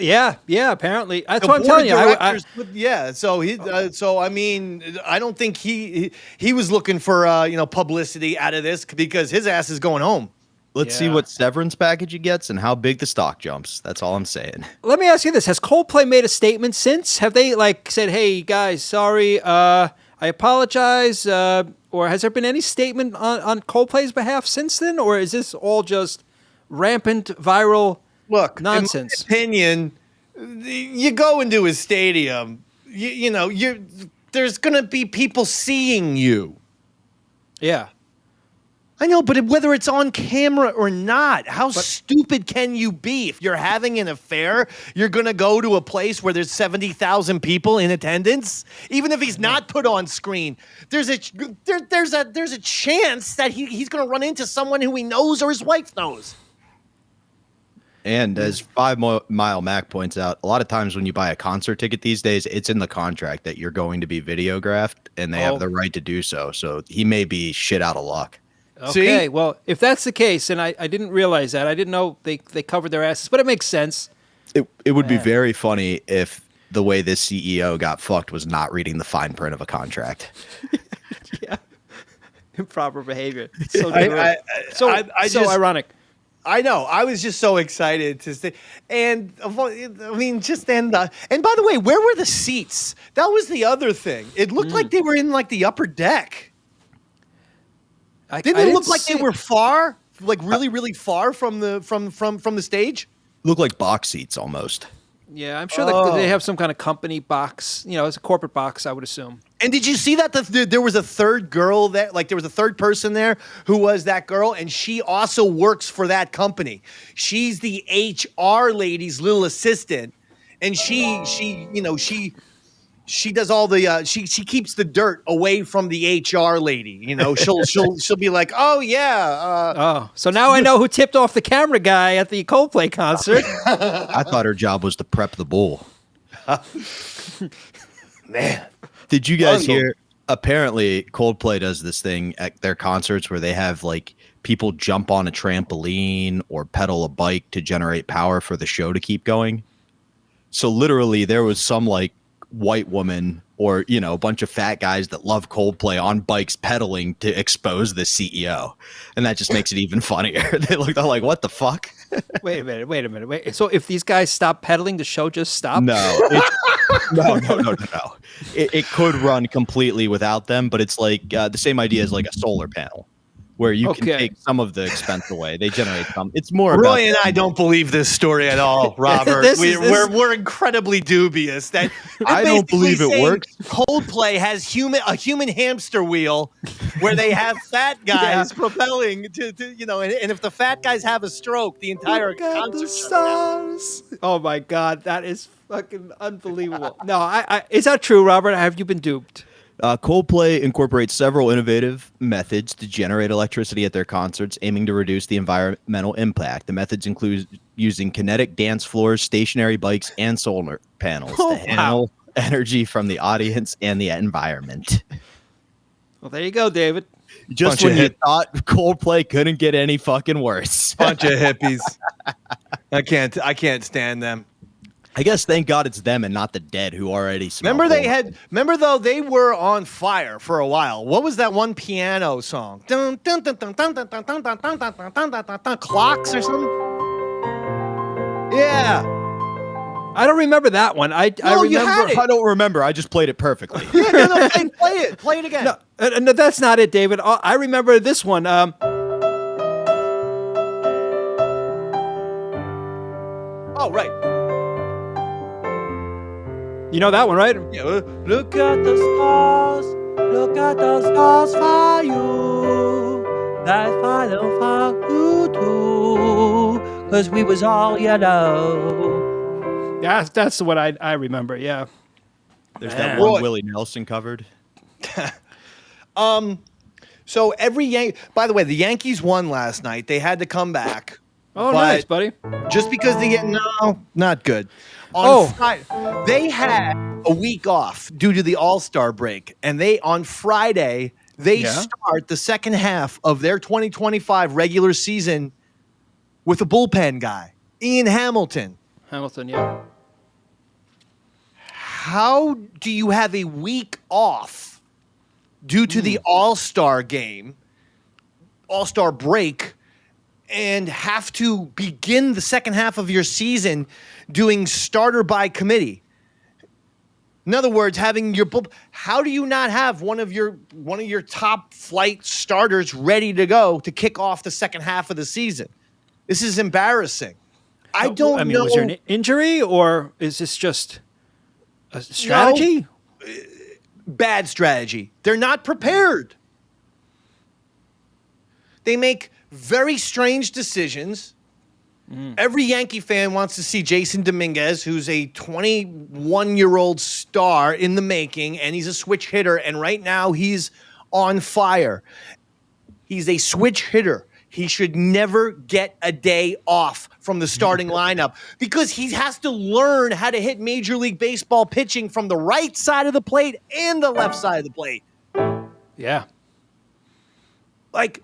Yeah, apparently. That's The what I'm board telling you. of directors so I mean, I don't think he was looking for publicity out of this because his ass is going home. Let's see what severance package he gets and how big the stock jumps. That's all I'm saying. Let me ask you this. Has Coldplay made a statement since? Have they said, hey, guys, sorry, I apologize? Or has there been any statement on Coldplay's behalf since then? Or is this all just rampant viral nonsense? In my opinion, you go into a stadium, there's going to be people seeing you. Yeah. I know, but whether it's on camera or not, how stupid can you be? If you're having an affair, you're going to go to a place where there's 70,000 people in attendance? Even if he's not put on screen, there's a chance that he's going to run into someone who he knows or his wife knows. And as 5 Mile Mac points out, a lot of times when you buy a concert ticket these days, it's in the contract that you're going to be videographed, and they have the right to do so. So he may be shit out of luck. Okay, See? well, if that's the case, and I didn't realize that. I didn't know they covered their asses, but it makes sense. It would be very funny if the way this CEO got fucked was not reading the fine print of a contract. Yeah. Improper behavior. So ironic. I know. I was just so excited to see. And I mean, and by the way, where were the seats? That was the other thing. It looked like they were in the upper deck. Didn't it look like they were far, really, really far from the stage? Look like box seats almost. Yeah, I'm sure that they have some kind of company box. It's a corporate box, I would assume. And did you see that there was a third girl there? There was a third person there who was that girl, and she also works for that company. She's the HR lady's little assistant, and she does all the she keeps the dirt away from the HR lady. She'll be like, oh yeah. So now I know who tipped off the camera guy at the Coldplay concert. I thought her job was to prep the bull. Man, did you guys hear? Apparently, Coldplay does this thing at their concerts where they have people jump on a trampoline or pedal a bike to generate power for the show to keep going. So literally, there was some white woman or a bunch of fat guys that love Coldplay on bikes pedaling to expose the CEO, and that just makes it even funnier. They're like, what the fuck? Wait a minute. So if these guys stop pedaling, the show just stops? No. No. It could run completely without them, but it's the same idea as a solar panel, where you can take some of the expense away. They generate some. It's more Roy about and I don't believe this story at all, Robert. We're incredibly dubious that I don't believe it works. Coldplay has a human hamster wheel where they have fat guys propelling to and if the fat guys have a stroke, the entire concert shuts down. Oh my God, that is fucking unbelievable. No, I is that true, Robert? Have you been duped? Coldplay incorporates several innovative methods to generate electricity at their concerts, aiming to reduce the environmental impact. The methods include using kinetic dance floors, stationary bikes, and solar panels to handle energy from the audience and the environment. Well, there you go, David. Just when you thought Coldplay couldn't get any fucking worse. Bunch of hippies. I can't stand them. I guess thank God it's them and not the Dead who already smell. Remember though they were on fire for a while. What was that one piano song? Clocks or something? Yeah. I don't remember that one. I don't remember. I just played it perfectly. Yeah, no, play it. Play it again. No, that's not it, David. I remember this one. Oh, right. You know that one, right? Yeah. Look at the stars Look at the stars for you. That follow for you too. Cause we was all yellow. That's what I remember. Yeah. There's that Man. one Roy. Willie Nelson covered. So by the way, the Yankees won last night. They had to come back. Oh, but nice, buddy. Just because not good. Friday, they had a week off due to the All-Star break, and on Friday start the second half of their 2025 regular season with a bullpen guy, Ian Hamilton. Hamilton, yeah. How do you have a week off due to the All-Star game, All-Star break, and have to begin the second half of your season doing starter by committee? In other words, having how do you not have one of your top flight starters ready to go to kick off the second half of the season? This is embarrassing. I don't know. Was there an injury or is this just a strategy? No, bad strategy. They're not prepared. They make very strange decisions. Every Yankee fan wants to see Jason Dominguez, who's a 21-year-old star in the making, and he's a switch hitter, and right now he's on fire. He's a switch hitter. He should never get a day off from the starting lineup because he has to learn how to hit Major League Baseball pitching from the right side of the plate and the left side of the plate. Yeah. Like,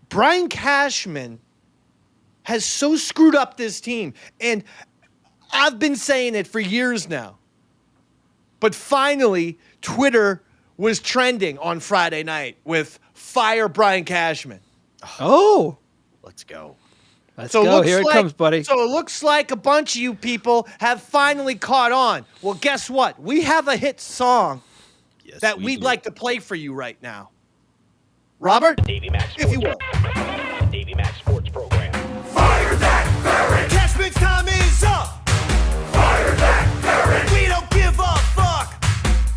Brian Cashman has so screwed up this team, and I've been saying it for years now. But finally, Twitter was trending on Friday night with "Fire Brian Cashman." Oh, Let's go. let's go. Here it comes, buddy. So it looks like a bunch of you people have finally caught on. Well, guess what? We have a hit song Yes, that we we'd do. like to play for you right now. Robert, Davey Mac if you will. Davey Mac Sports Program. Fire that ferret! Cashman's time is up. Fire that ferret! We don't give a fuck.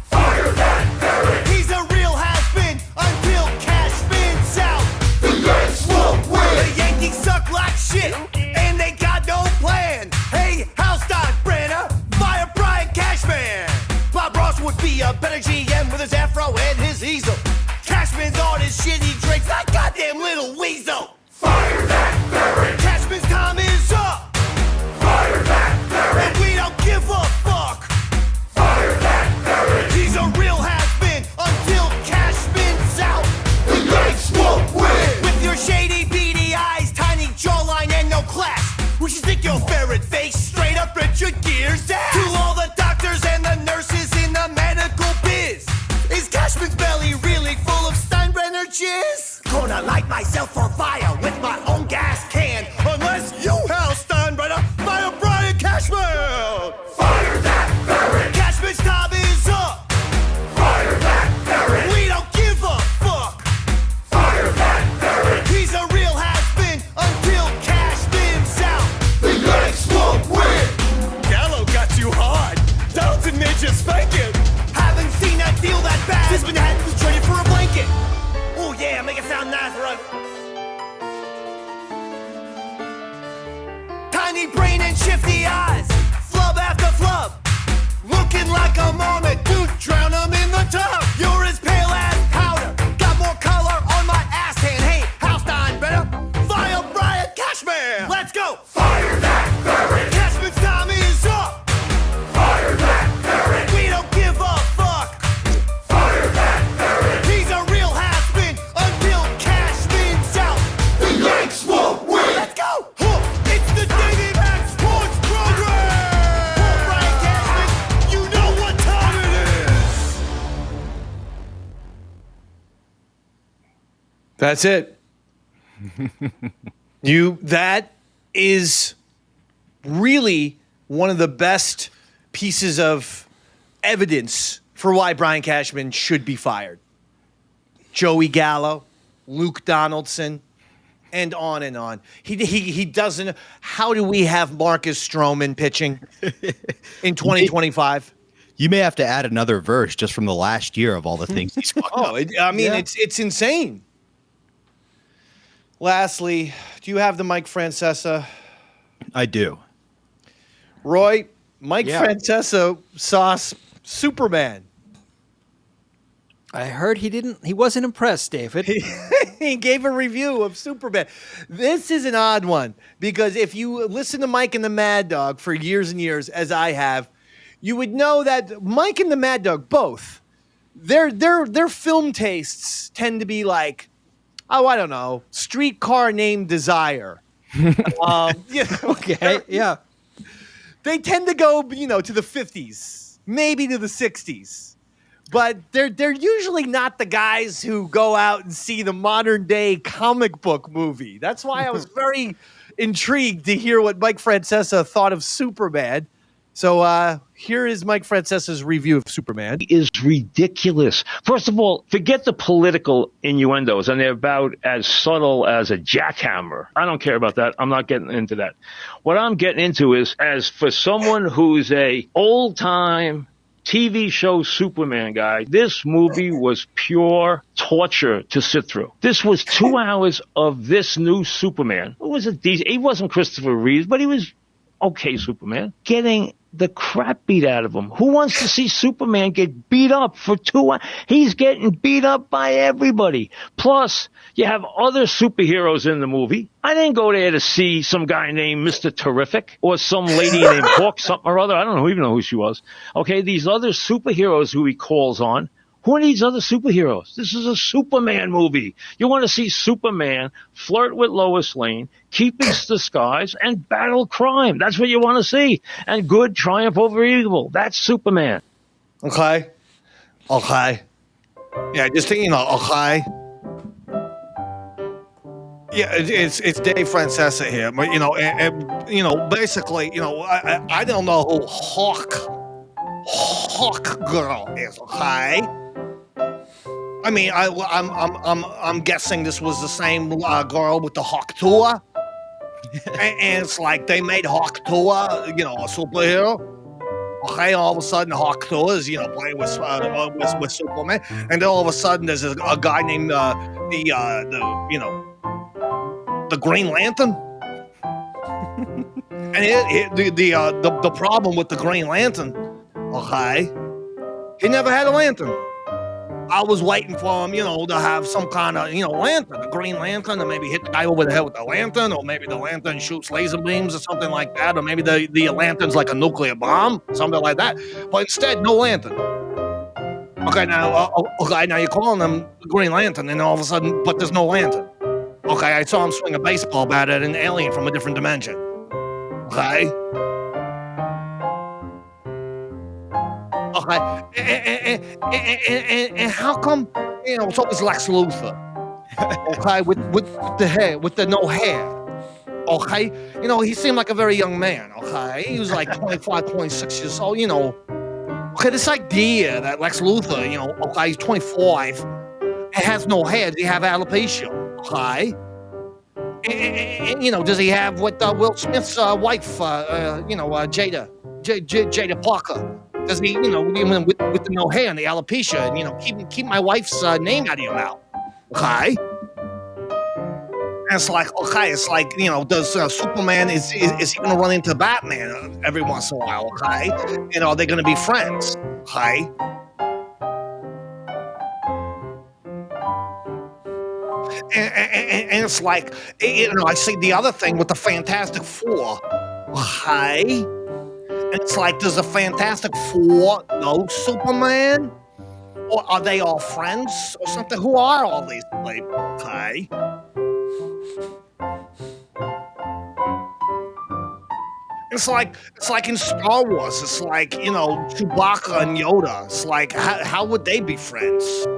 Fire that ferret! He's a real has-been until Cashman's out. The Yanks won't win! The Yankees suck like shit, and they got no plan. Hey, Brenner, fire Brian Cashman. Bob Ross would be a better GM with his afro and his easel. Cashman's on his shit, he drinks like goddamn little weasel. Fire that ferret! Cashman's time is up, Fire that ferret! and we don't give a fuck. Fire that ferret! He's a real has-been until Cashman's out. The Yanks won't win! With your shady beady eyes, tiny jawline, and no class, we should stick your ferret face straight up Richard Gere's ass. To all the doctors and the nurses in the medical biz, is Cashman's belly really full of Steinbrenner jizz? Gonna light myself on fire with my own gas can, unless you, Hal Steinbrenner, fire Brian Cashman. Fire that ferret! Cashman's time is up. Fire that ferret! We don't give a fuck. Fire that ferret! He's a real has-been until Cashman's out. The Yanks won't win! Gallo got you hard. Dalton made you spank it. Haven't seen that deal that bad. This Manhattan was traded for a blanket. Oh yeah, make it sound nice, right? Tiny brain and shifty eyes, flub after flub, looking like a moment. Dude, drown him in the tub. You're as pale as powder. Got more color on my ass hand. Hey, Halstein, better fire Brian Cashman. Let's go. Fire that ferret! Cashman's time is up. Fire that ferret! We don't give a fuck. Fire that ferret! He's a real has-been until Cashman's out. The Yanks won't win! Let's go. It's the Davey Mac Sports Program. Brian Cashman, you know what time it is. That's it. That is really one of the best pieces of evidence for why Brian Cashman should be fired. Joey Gallo, Luke Donaldson, and on and on. He doesn't. How do we have Marcus Stroman pitching in 2025? You may have to add another verse just from the last year of all the things he's fucked up. It's insane. Lastly, do you have the Mike Francesa? I do. Roy, Mike Francesa saw Superman. I heard he wasn't impressed, David. He gave a review of Superman. This is an odd one because if you listen to Mike and the Mad Dog for years and years, as I have, you would know that Mike and the Mad Dog both their film tastes tend to be like, oh, I don't know, Streetcar Named Desire. Okay, yeah. They tend to go, to the 50s, maybe to the 60s. But they're usually not the guys who go out and see the modern day comic book movie. That's why I was very intrigued to hear what Mike Francesa thought of Superman. So here is Mike Francesa's review of Superman. Is ridiculous. First of all, forget the political innuendos, and they're about as subtle as a jackhammer. I don't care about that. I'm not getting into that. What I'm getting into is, as for someone who's a old-time TV show Superman guy, this movie was pure torture to sit through. This was 2 hours of this new Superman. It was he wasn't Christopher Reeves, but he was okay Superman, getting the crap beat out of him. Who wants to see Superman get beat up for 2 hours? He's getting beat up by everybody. Plus, you have other superheroes in the movie. I didn't go there to see some guy named Mr. Terrific or some lady named Hawk something or other. I don't even know who she was. Okay, these other superheroes who he calls on. Who are these other superheroes? This is a Superman movie. You want to see Superman flirt with Lois Lane, keep his disguise, and battle crime. That's what you want to see. And good triumph over evil. That's Superman. Okay. Yeah, just okay. Yeah, it's Dave Francesa here, but basically, I don't know who Hawk Girl is. Okay. I mean, I'm guessing this was the same girl with the Hawk Tour, and it's like they made Hawk Tour, a superhero. Okay, all of a sudden Hawk Tour is playing with Superman, and then all of a sudden there's a guy named the Green Lantern, and the problem with the Green Lantern, okay, he never had a lantern. I was waiting for him, to have some kind of, lantern, a Green Lantern, and maybe hit the guy over the head with the lantern, or maybe the lantern shoots laser beams or something like that, or maybe the lantern's like a nuclear bomb, something like that. But instead, no lantern. Okay, now you're calling him Green Lantern, and all of a sudden, but there's no lantern. Okay, I saw him swing a baseball bat at an alien from a different dimension. Okay? Okay, and how come it's always Lex Luthor? Okay, with the hair, with the no hair. Okay, he seemed like a very young man. Okay, he was like 25, 26 years old. Okay, this idea that Lex Luthor, okay, he's 25 and has no hair. Does he have alopecia? Okay, and does he have what Will Smith's wife, Jada Parker? Does he, with the no hair and the alopecia, and keep my wife's name out of your mouth, okay? And it's like, does Superman is he going to run into Batman every once in a while, okay? Are they going to be friends, okay? And it's like, I see the other thing with the Fantastic Four, okay? It's like, does the Fantastic Four know Superman? Or are they all friends or something? Who are all these people? Okay. It's like in Star Wars. It's like, Chewbacca and Yoda. It's like, how would they be friends?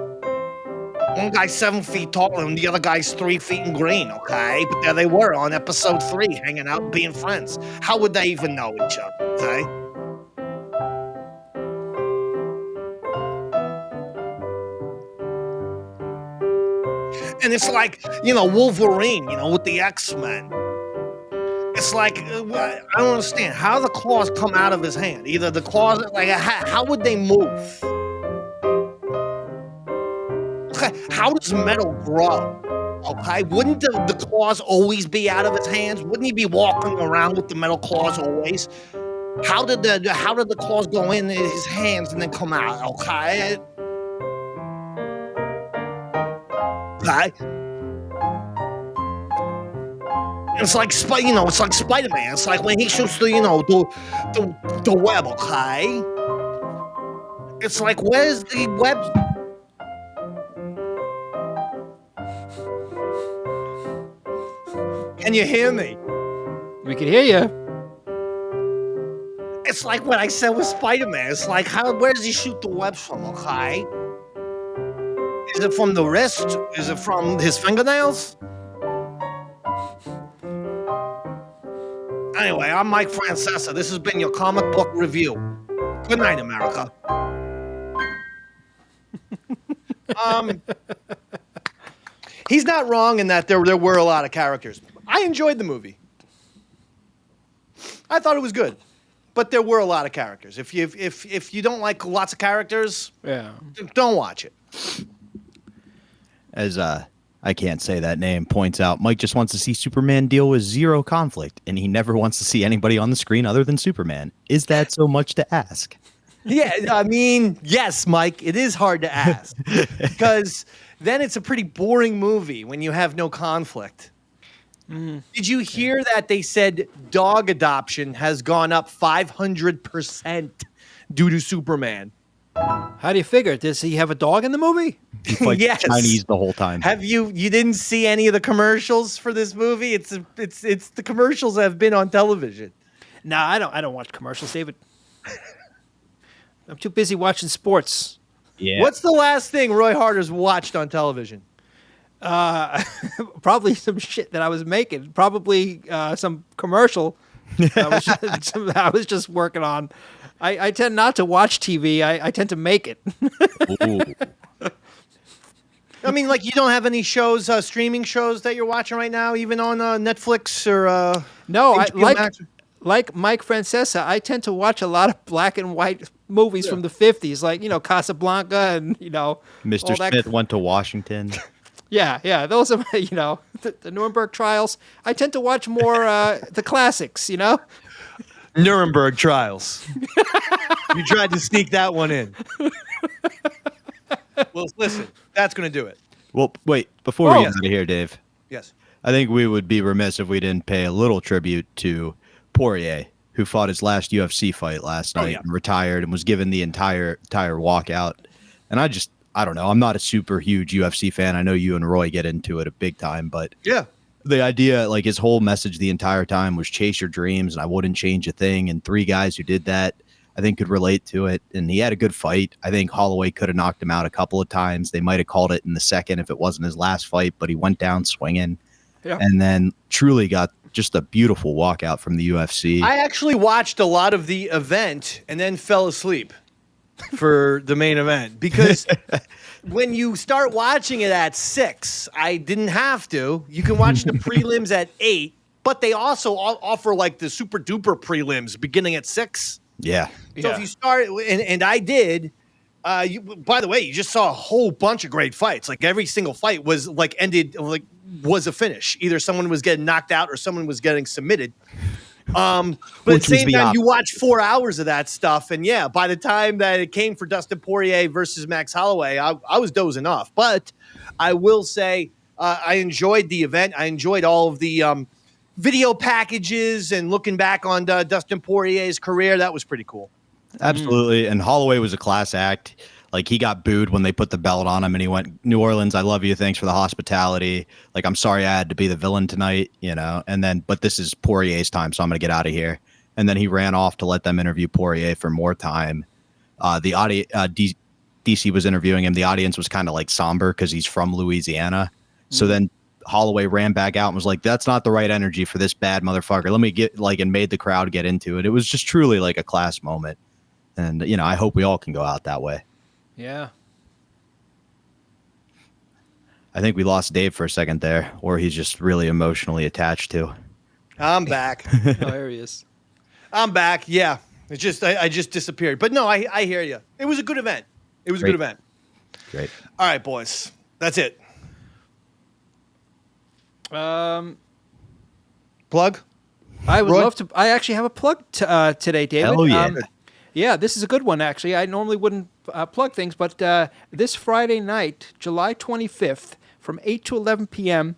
One guy's 7 feet tall and the other guy's 3 feet in green, okay? But there they were on episode 3, hanging out, being friends. How would they even know each other, okay? And it's like, Wolverine, with the X-Men. It's like I don't understand how the claws come out of his hand. Either the claws, like how would they move? How does metal grow? Okay, wouldn't the claws always be out of his hands? Wouldn't he be walking around with the metal claws always? How did the claws go in his hands and then come out? Okay. Okay. It's like it's like Spider-Man. It's like when he shoots the web. Okay. It's like where's the web? Can you hear me? We can hear you. It's like what I said with Spider-Man. It's like where does he shoot the webs from? Okay. Is it from the wrist? Is it from his fingernails? Anyway, I'm Mike Francesa. This has been your comic book review. Good night, America. He's not wrong in that there were a lot of characters. I enjoyed the movie. I thought it was good, but there were a lot of characters. If you don't like lots of characters, don't watch it. As I can't say that name points out, Mike just wants to see Superman deal with zero conflict, and he never wants to see anybody on the screen other than Superman. Is that so much to ask? Yeah, I mean, yes, Mike, it is hard to ask because then it's a pretty boring movie when you have no conflict. Did you hear that they said dog adoption has gone up 500% due to Superman? How do you figure? Does he have a dog in the movie? He's like Yes. Chinese the whole time. Have you didn't see any of the commercials for this movie? It's the commercials that have been on television. No, I don't watch commercials, David. I'm too busy watching sports. Yeah. What's the last thing Roy Harter's watched on television? Probably some shit that I was making. Probably some commercial I was just working on. I tend not to watch TV. I tend to make it. I mean, like you don't have any shows, streaming shows that you're watching right now, even on Netflix or No, HBO Max? like Mike Francesa, I tend to watch a lot of black and white movies from the 50s, like, Casablanca and, Mr. all that Smith went to Washington. Yeah, those are, the Nuremberg trials. I tend to watch more the classics, Nuremberg trials. You tried to sneak that one in. Well, listen, that's going to do it. Well, wait, before we get out of here, Dave, Yes. I think we would be remiss if we didn't pay a little tribute to Poirier, who fought his last UFC fight last night and retired and was given the entire walkout. And I don't know. I'm not a super huge UFC fan. I know you and Roy get into it a big time, but the idea, like his whole message the entire time was chase your dreams and I wouldn't change a thing. And three guys who did that, I think, could relate to it. And he had a good fight. I think Holloway could have knocked him out a couple of times. They might have called it in the second if it wasn't his last fight, but he went down swinging and then truly got just a beautiful walkout from the UFC. I actually watched a lot of the event and then fell asleep for the main event because when you start watching it at 6, I didn't have to. You can watch the prelims at 8, but they also offer like the super duper prelims beginning at 6. Yeah. So if you start, and I did, by the way, you just saw a whole bunch of great fights. Like every single fight was was a finish. Either someone was getting knocked out or someone was getting submitted. But at the same time, you watch 4 hours of that stuff. And by the time that it came for Dustin Poirier versus Max Holloway, I was dozing off. But I will say I enjoyed the event. I enjoyed all of the video packages and looking back on Dustin Poirier's career. That was pretty cool. Absolutely. And Holloway was a class act. Like he got booed when they put the belt on him and he went, New Orleans, I love you. Thanks for the hospitality. Like, I'm sorry I had to be the villain tonight, and then, but this is Poirier's time. So I'm going to get out of here. And then he ran off to let them interview Poirier for more time. The audience, DC was interviewing him. The audience was kind of like somber because he's from Louisiana. So then Holloway ran back out and was like, that's not the right energy for this bad motherfucker. Let me get and made the crowd get into it. It was just truly like a class moment. And, I hope we all can go out that way. Yeah. I think we lost Dave for a second there, or he's just really emotionally attached to. I'm back. Oh, there he is. I'm back. Yeah. It's just I just disappeared. But no, I hear you. It was a good event. It was a good event. Great. All right, boys. That's it. Plug? I would Roy? love to. I actually have a plug today, David. Hell yeah. Yeah, this is a good one, actually. I normally wouldn't plug things, but this Friday night, July 25th, from 8 to 11 p.m.,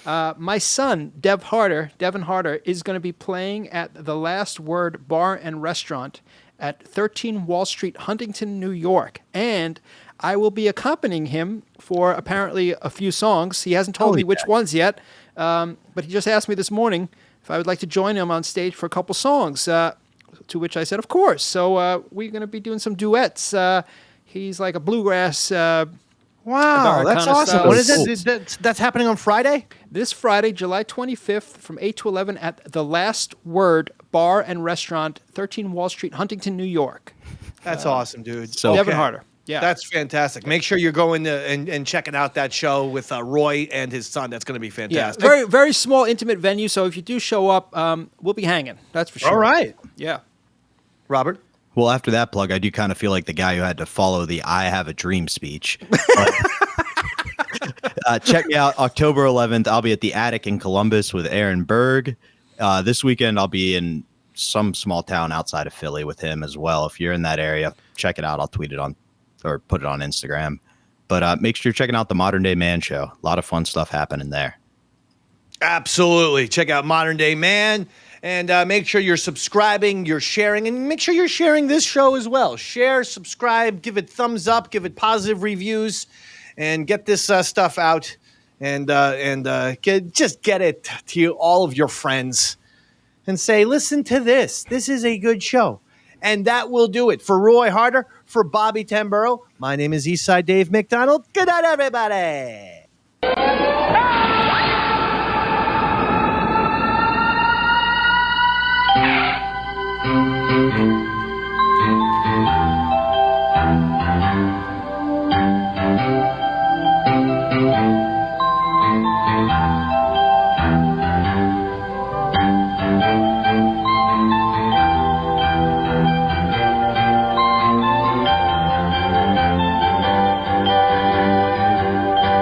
my son, Devin Harter, is going to be playing at the Last Word Bar and Restaurant at 13 Wall Street, Huntington, New York. And I will be accompanying him for apparently a few songs. He hasn't told me which ones yet, but he just asked me this morning if I would like to join him on stage for a couple songs, to which I said, of course. So we're going to be doing some duets. He's like a bluegrass Wow, that's Americana awesome. style. What is it? That's happening on Friday? This Friday, July 25th, from 8 to 11 at the Last Word Bar and Restaurant, 13 Wall Street, Huntington, New York. That's awesome, dude. So- Devin Harter. Yeah. That's fantastic. Make sure you're going to and checking out that show with Roy and his son. That's going to be Yeah, fantastic. very, very small, intimate venue. So if you do show up, we'll be hanging. That's for sure. All right. Yeah. Robert? Well, after that plug, I do kind of feel like the guy who had to follow the "I have a dream" speech. Check me out October 11th. I'll be at the Attic in Columbus with Aaron Berg. This weekend, I'll be in some small town outside of Philly with him as well. If you're in that area, check it out. I'll tweet it on or put it on Instagram. But make sure you're checking out the Modern Day Man show. A lot of fun stuff happening there. Absolutely. Check out Modern Day Man. And make sure you're subscribing, you're sharing, and make sure you're sharing this show as well. Share, subscribe, give it thumbs up, give it positive reviews, and get this stuff out. And get it to all of your friends. And say, listen to this. This is a good show. And that will do it. For Roy Harter, for Bobby Tamburro, my name is Eastside Dave McDonald. Good night, everybody.